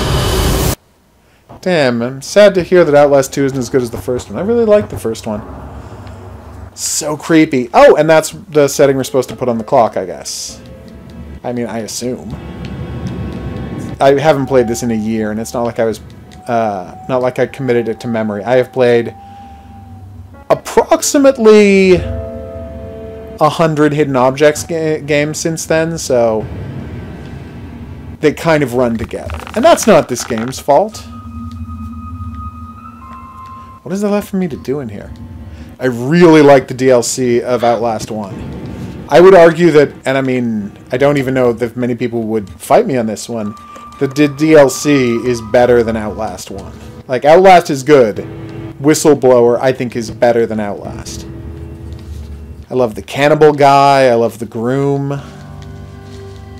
Damn, I'm sad to hear that Outlast 2 isn't as good as the first one. I really liked the first one. So creepy. Oh, and that's the setting we're supposed to put on the clock, I guess. I mean, I assume. I haven't played this in a year, and it's not like I was, not like I committed it to memory. I have played approximately 100 hidden objects games since then, so they kind of run together. And that's not this game's fault. What is there left for me to do in here? I really like the DLC of Outlast 1. I would argue that, and I mean, I don't even know if many people would fight me on this one, the DLC is better than Outlast 1. Like, Outlast is good. Whistleblower, I think, is better than Outlast. I love the cannibal guy, I love the groom.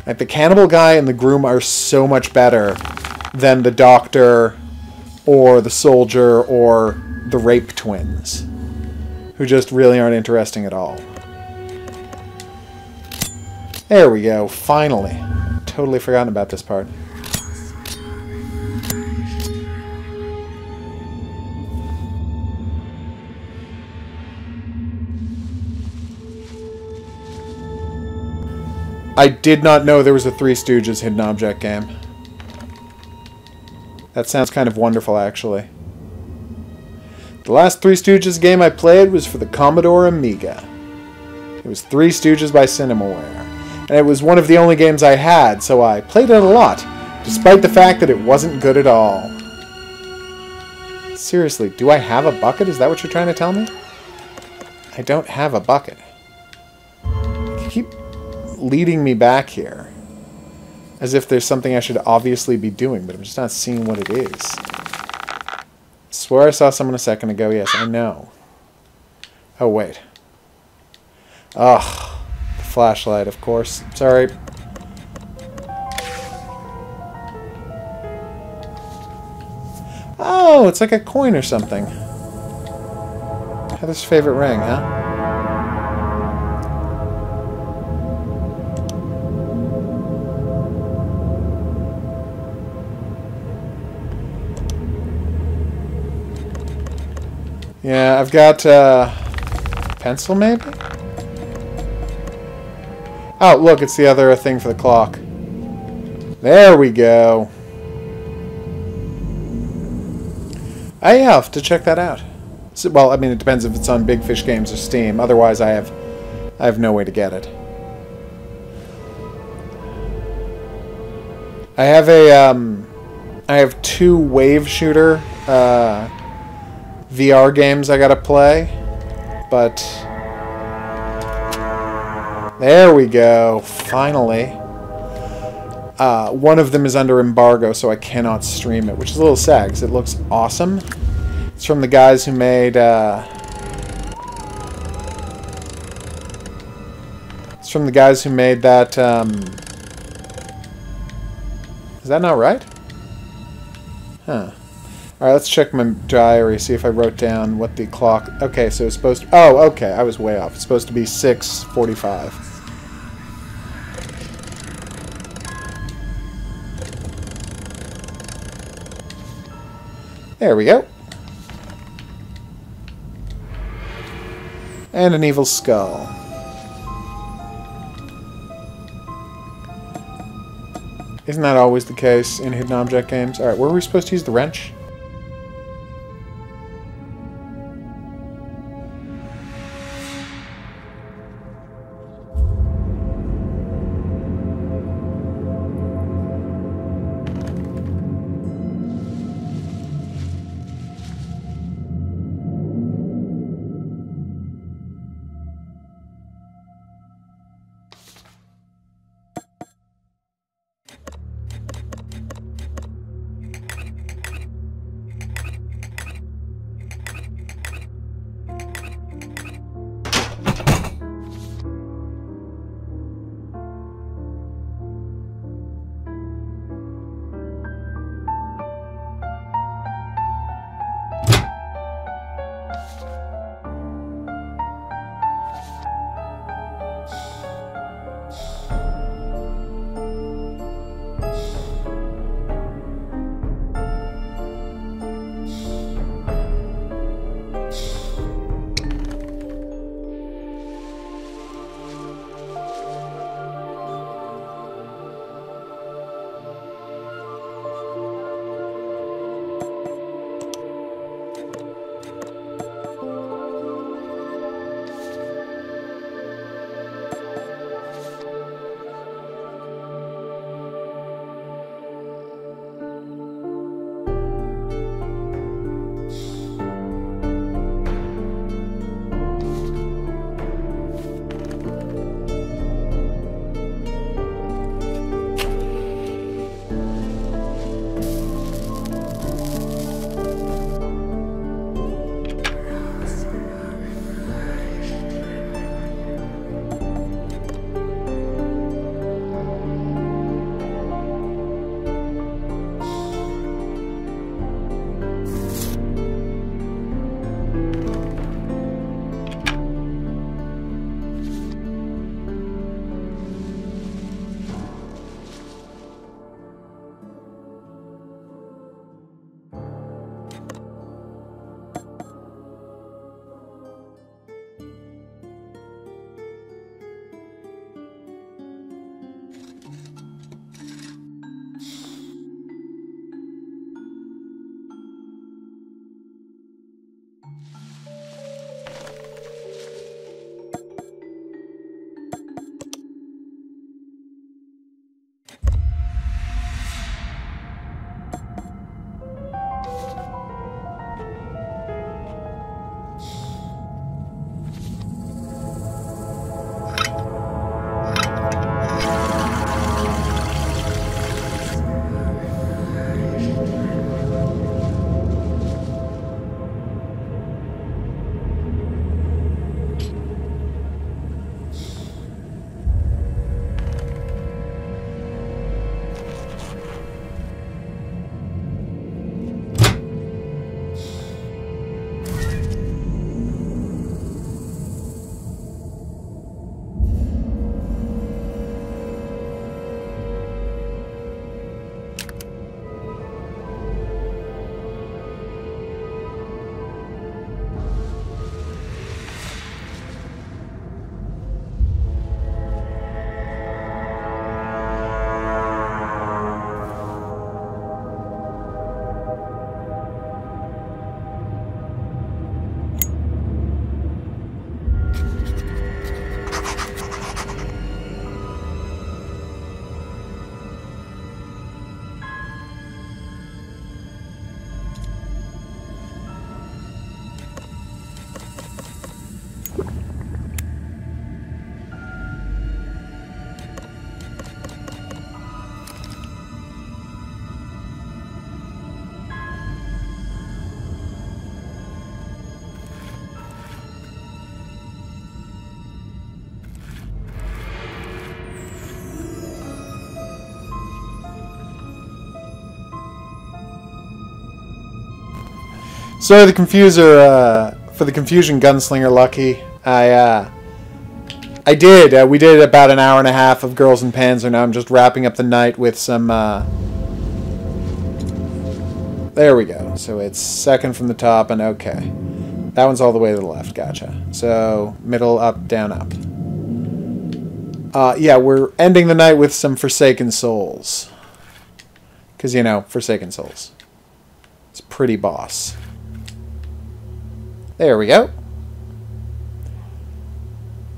Like, the cannibal guy and the groom are so much better than the doctor, or the soldier, or the rape twins, who just really aren't interesting at all. There we go, finally. Totally forgotten about this part. I did not know there was a Three Stooges hidden object game. That sounds kind of wonderful, actually. The last Three Stooges game I played was for the Commodore Amiga. It was Three Stooges by Cinemaware. And it was one of the only games I had, so I played it a lot, despite the fact that it wasn't good at all. Seriously, do I have a bucket? Is that what you're trying to tell me? I don't have a bucket. You keep leading me back here, as if there's something I should obviously be doing, but I'm just not seeing what it is. I swear I saw someone a second ago. Yes, I know. Oh, wait. Ugh. The flashlight, of course. Sorry. Oh, it's like a coin or something. Heather's favorite ring, huh? Yeah, I've got pencil, maybe? Oh, look, it's the other thing for the clock. There we go. I have to check that out. So, well, I mean, it depends if it's on Big Fish Games or Steam. Otherwise, I have no way to get it. I have I have 2 wave shooter VR games I gotta play, but there we go, finally. One of them is under embargo, so I cannot stream it, which is a little sad because it looks awesome. It's from the guys who made that is that not right? Huh. Alright, let's check my diary, see if I wrote down what the clock... Okay, so it's supposed to... Oh, okay, I was way off. It's supposed to be 6:45. There we go. And an evil skull. Isn't that always the case in hidden object games? Alright, were we supposed to use the wrench? So the confuser, for the confusion gunslinger Lucky, we did about an hour and a half of Girls and Panzer. Now I'm just wrapping up the night with some There we go. So it's second from the top, and okay. That one's all the way to the left. Gotcha. So middle, up, down, up. Yeah, we're ending the night with some Forsaken Souls. Because, you know, Forsaken Souls. It's pretty boss. There we go.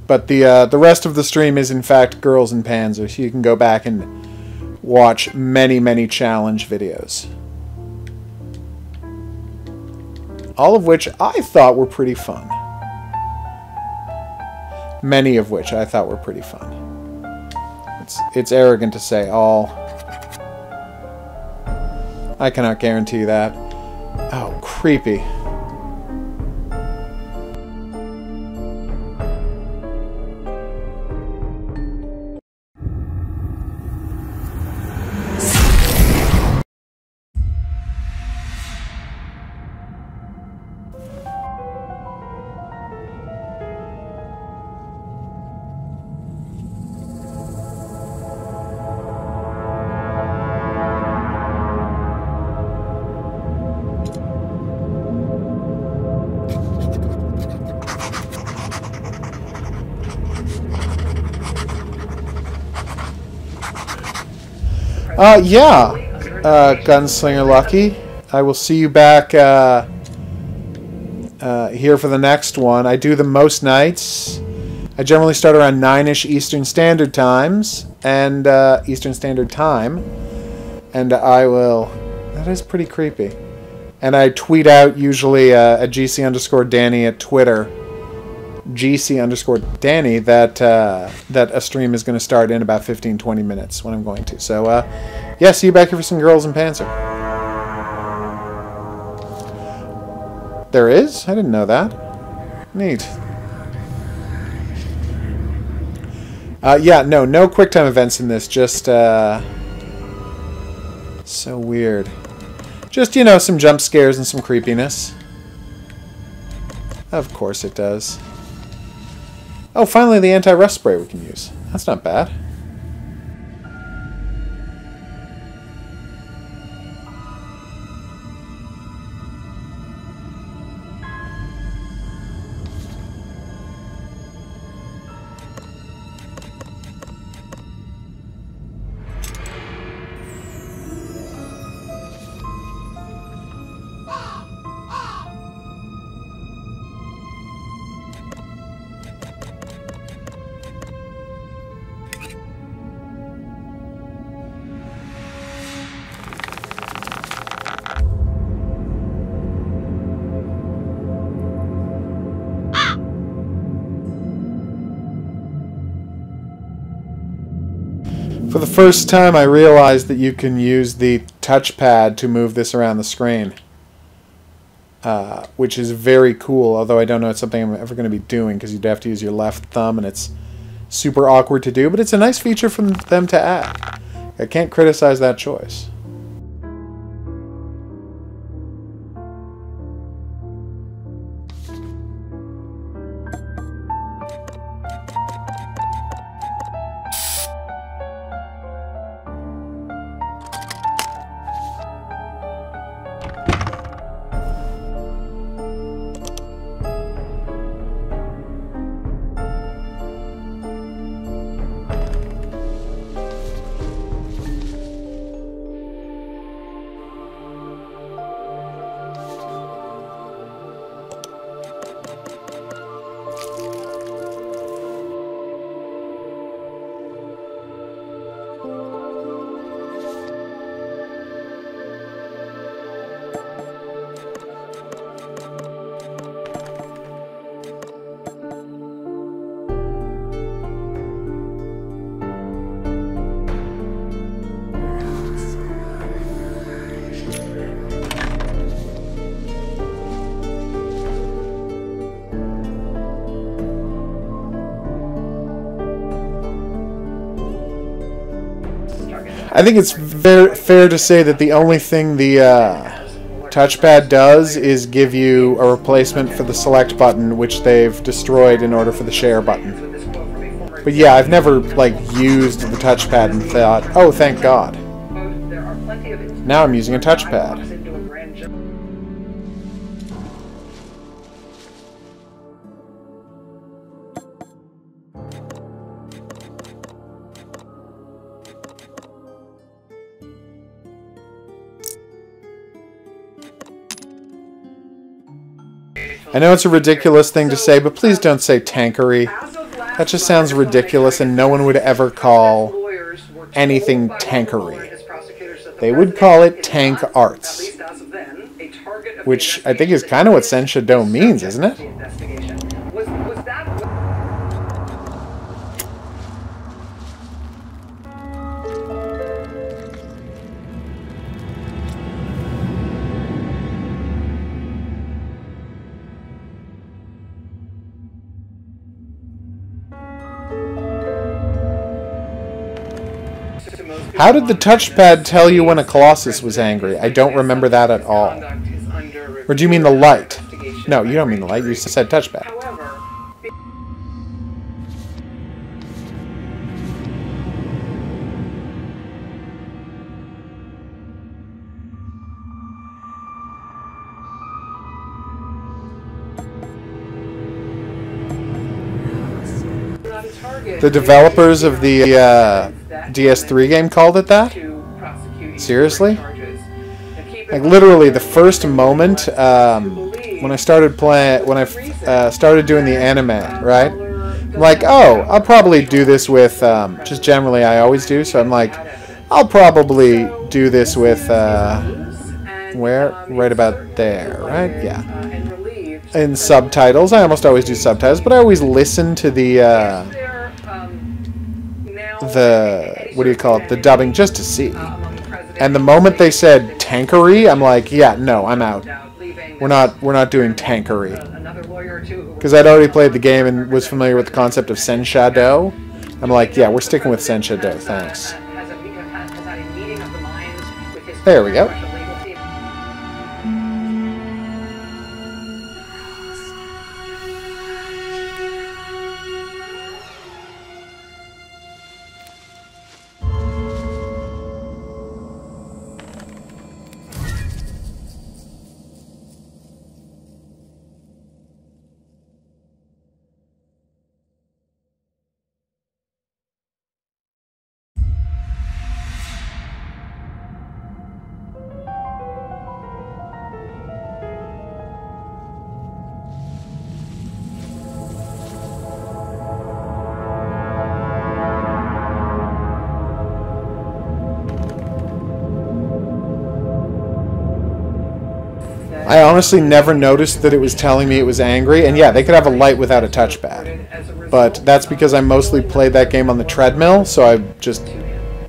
But the rest of the stream is, in fact, Girls and Panzer, so you can go back and watch many, many challenge videos. All of which I thought were pretty fun. Many of which I thought were pretty fun. It's arrogant to say all. I cannot guarantee that. Oh, creepy. Yeah, Gunslinger Lucky. I will see you back here for the next one. I do them most nights. I generally start around 9-ish Eastern Standard Times, and Eastern Standard Time. And I will... That is pretty creepy. And I tweet out usually at GC_Danny at Twitter. GC_Danny that a stream is going to start in about 15-20 minutes when I'm going to. So, yeah, see you back here for some Girls and Panzer. There is? I didn't know that. Neat. Yeah, no QuickTime events in this. Just, so weird. Just, you know, some jump scares and some creepiness. Of course it does. Oh, finally the anti-rust spray we can use. That's not bad. For the first time, I realized that you can use the touchpad to move this around the screen, which is very cool, although I don't know it's something I'm ever going to be doing, because you'd have to use your left thumb, and it's super awkward to do, but it's a nice feature for them to add. I can't criticize that choice. I think it's fair to say that the only thing the touchpad does is give you a replacement for the select button, which they've destroyed in order for the share button. But yeah, I've never, like, used the touchpad and thought, oh, thank God. Now I'm using a touchpad. I know it's a ridiculous thing to say, but please don't say tankery. That just sounds ridiculous, and no one would ever call anything tankery. They would call it tank arts, which I think is kind of what Senshado means, isn't it? How did the touchpad tell you when a Colossus was angry? I don't remember that at all. Or do you mean the light? No, you don't mean the light. You said touchpad. The developers of the DS3 game called it that? Seriously? Like literally, the first moment when I started playing, when I started doing the anime, right? I'm like, oh, I'll probably do this with just generally I always do. So I'm like, I'll probably do this with where? Right about there, right? Yeah. In subtitles, I almost always do subtitles, but I always listen to the what do you call it? The dubbing, just to see. And the moment they said tankery, I'm like, yeah, no, I'm out. We're not doing tankery. Because I'd already played the game and was familiar with the concept of Senshado. I'm like, yeah, we're sticking with Senshado, thanks. There we go. I honestly never noticed that it was telling me it was angry, and yeah, they could have a light without a touchpad. But that's because I mostly played that game on the treadmill, so I just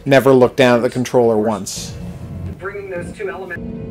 never looked down at the controller once. Bringing those two elements.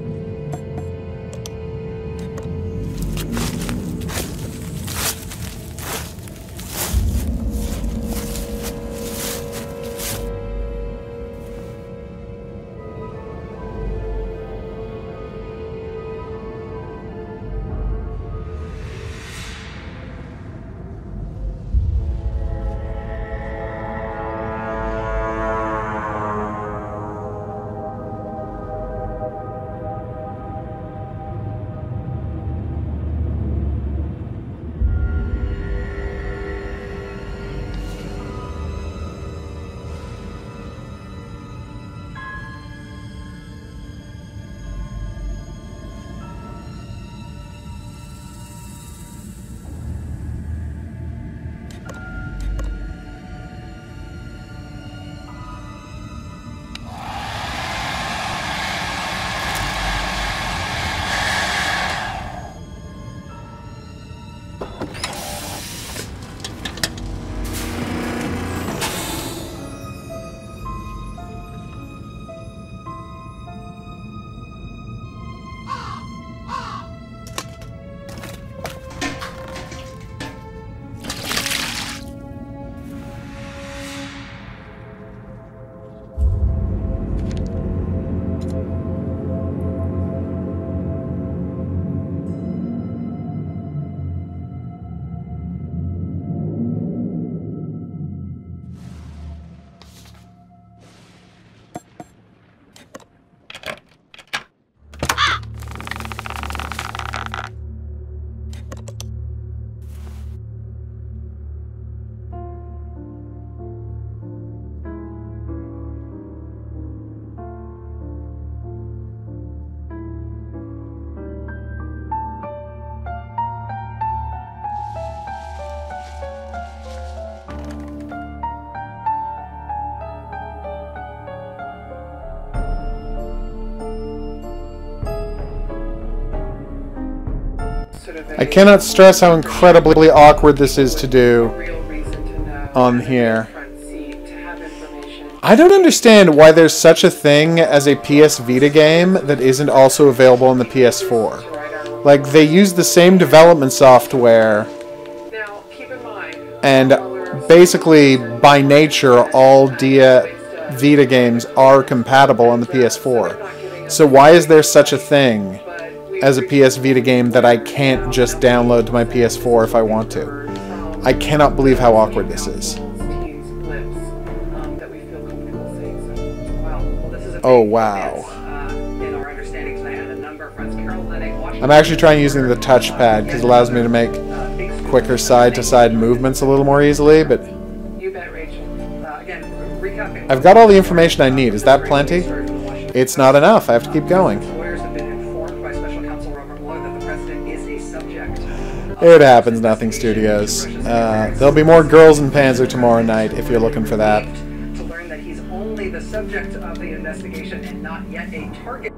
I cannot stress how incredibly awkward this is to do on here. I don't understand why there's such a thing as a PS Vita game that isn't also available on the PS4. Like, they use the same development software, and basically, by nature, all Vita games are compatible on the PS4. So why is there such a thing as a PS Vita game that I can't just download to my PS4 if I want to? I cannot believe how awkward this is. Oh, wow. I'm actually trying using the touchpad because it allows me to make quicker side-to-side movements a little more easily, but I've got all the information I need. Is that plenty? It's not enough. I have to keep going. It happens, Nothing Studios. There'll be more Girls in Panzer tomorrow night if you're looking for that. To learn that he's only the subject of the investigation and not yet a target.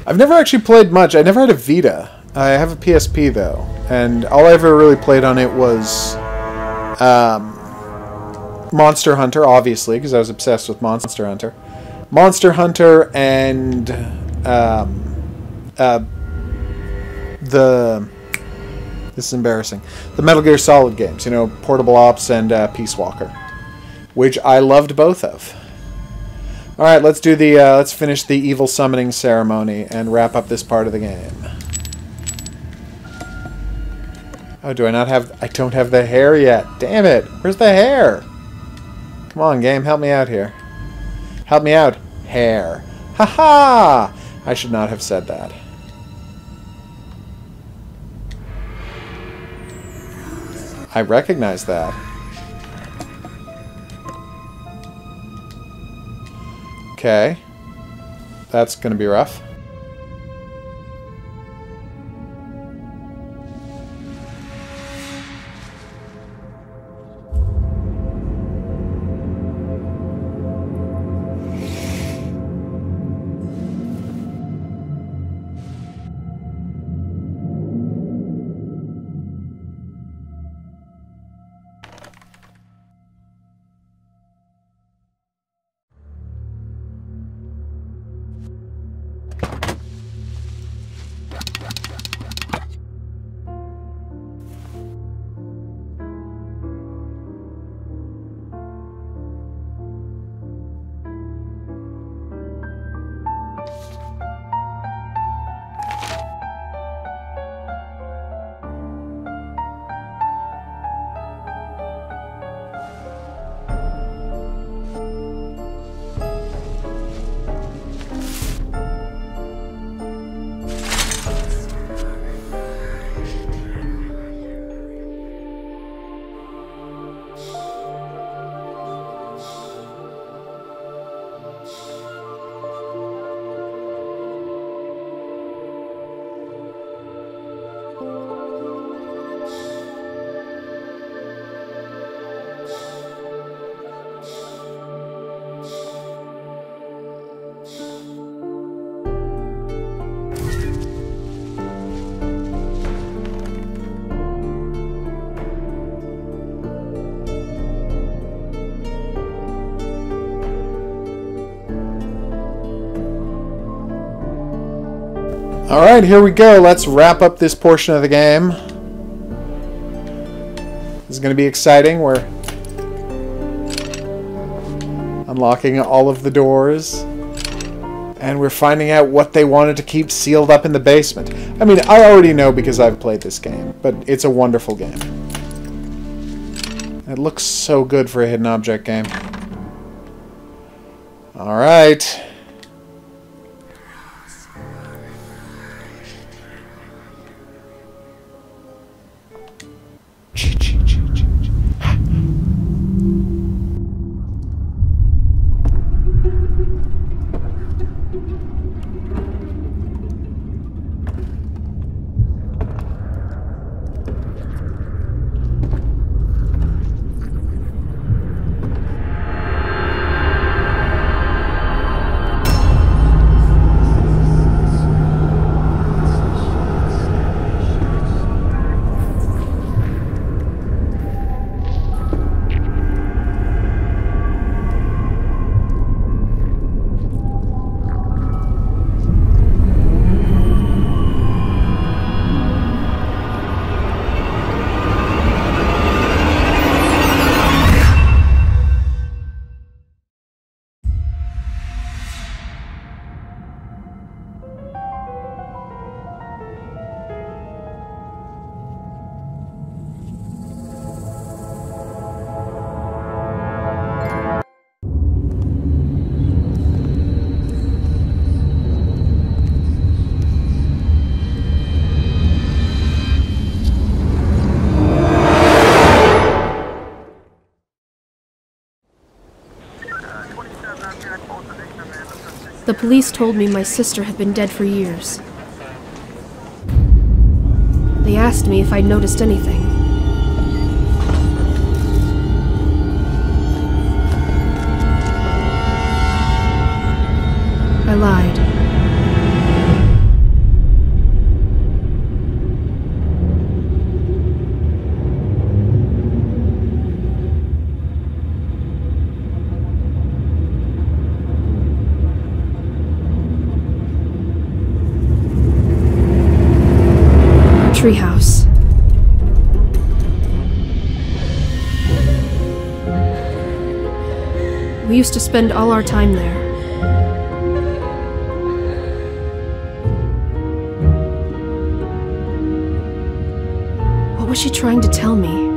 I've never actually played much. I never had a Vita. I have a PSP, though. And all I ever really played on it was Monster Hunter, obviously, because I was obsessed with Monster Hunter. Monster Hunter and this is embarrassing. The Metal Gear Solid games, you know, Portable Ops and Peace Walker, which I loved both of. All right, let's do the let's finish the evil summoning ceremony and wrap up this part of the game. Oh, do I not have... I don't have the hair yet. Damn it. Where's the hair? Come on, game. Help me out here. Help me out. Hair. Ha-ha! I should not have said that. I recognize that. Okay. That's going to be rough. Alright, here we go. Let's wrap up this portion of the game. This is going to be exciting. We're unlocking all of the doors. And we're finding out what they wanted to keep sealed up in the basement. I mean, I already know because I've played this game, but it's a wonderful game. It looks so good for a hidden object game. Alright. The police told me my sister had been dead for years. They asked me if I'd noticed anything. I lied. Treehouse. We used to spend all our time there. What was she trying to tell me?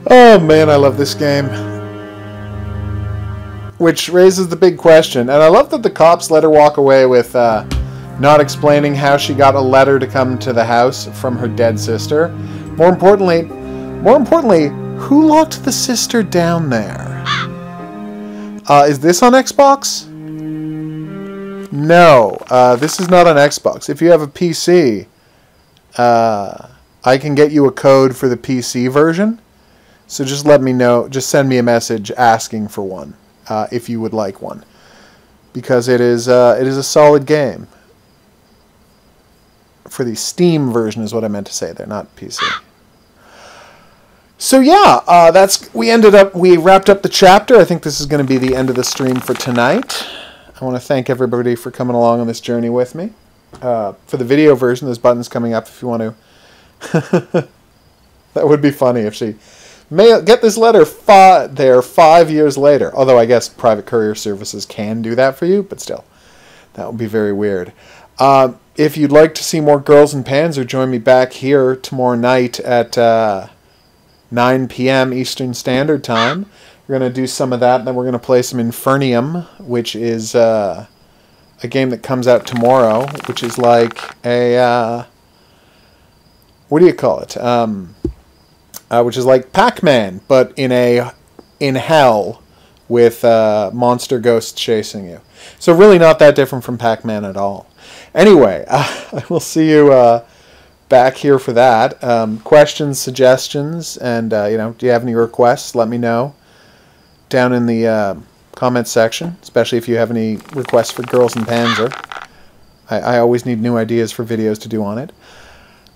Oh man, I love this game. Which raises the big question, and I love that the cops let her walk away with not explaining how she got a letter to come to the house from her dead sister. More importantly, who locked the sister down there? Is this on Xbox? No, this is not on Xbox. If you have a PC, I can get you a code for the PC version. So just let me know, just send me a message asking for one, if you would like one. Because it is a solid game. For the Steam version is what I meant to say there, not PC. So yeah, we wrapped up the chapter. I think this is going to be the end of the stream for tonight. I want to thank everybody for coming along on this journey with me. For the video version, there's buttons coming up if you want to. That would be funny if she... get this letter 5 years later. Although I guess private courier services can do that for you, but still, that would be very weird. If you'd like to see more Girls in Panzer, join me back here tomorrow night at 9 p.m. Eastern Standard Time. We're going to do some of that, and then we're going to play some Infernium, which is a game that comes out tomorrow, which is like a... what do you call it? Which is like Pac-Man, but in hell with monster ghosts chasing you. So really not that different from Pac-Man at all. Anyway, I will see you back here for that. Questions, suggestions, and do you have any requests? Let me know. down in the comment section, especially if you have any requests for Girls in Panzer. I always need new ideas for videos to do on it.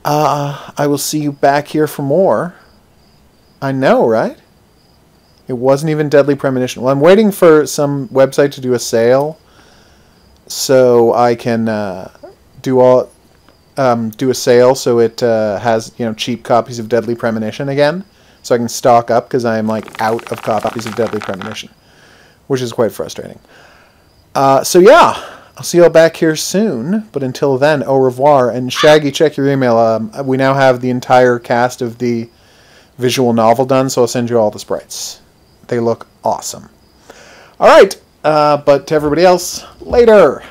I will see you back here for more. I know, right? It wasn't even Deadly Premonition. Well, I'm waiting for some website to do a sale so I can do a sale so it has, you know, cheap copies of Deadly Premonition again, so I can stock up, because I am like out of copies of Deadly Premonition, which is quite frustrating. So yeah, I'll see you all back here soon, but until then, au revoir, and Shaggy, check your email. We now have the entire cast of the visual novel done, so I'll send you all the sprites. They look awesome. Alright, but to everybody else, later!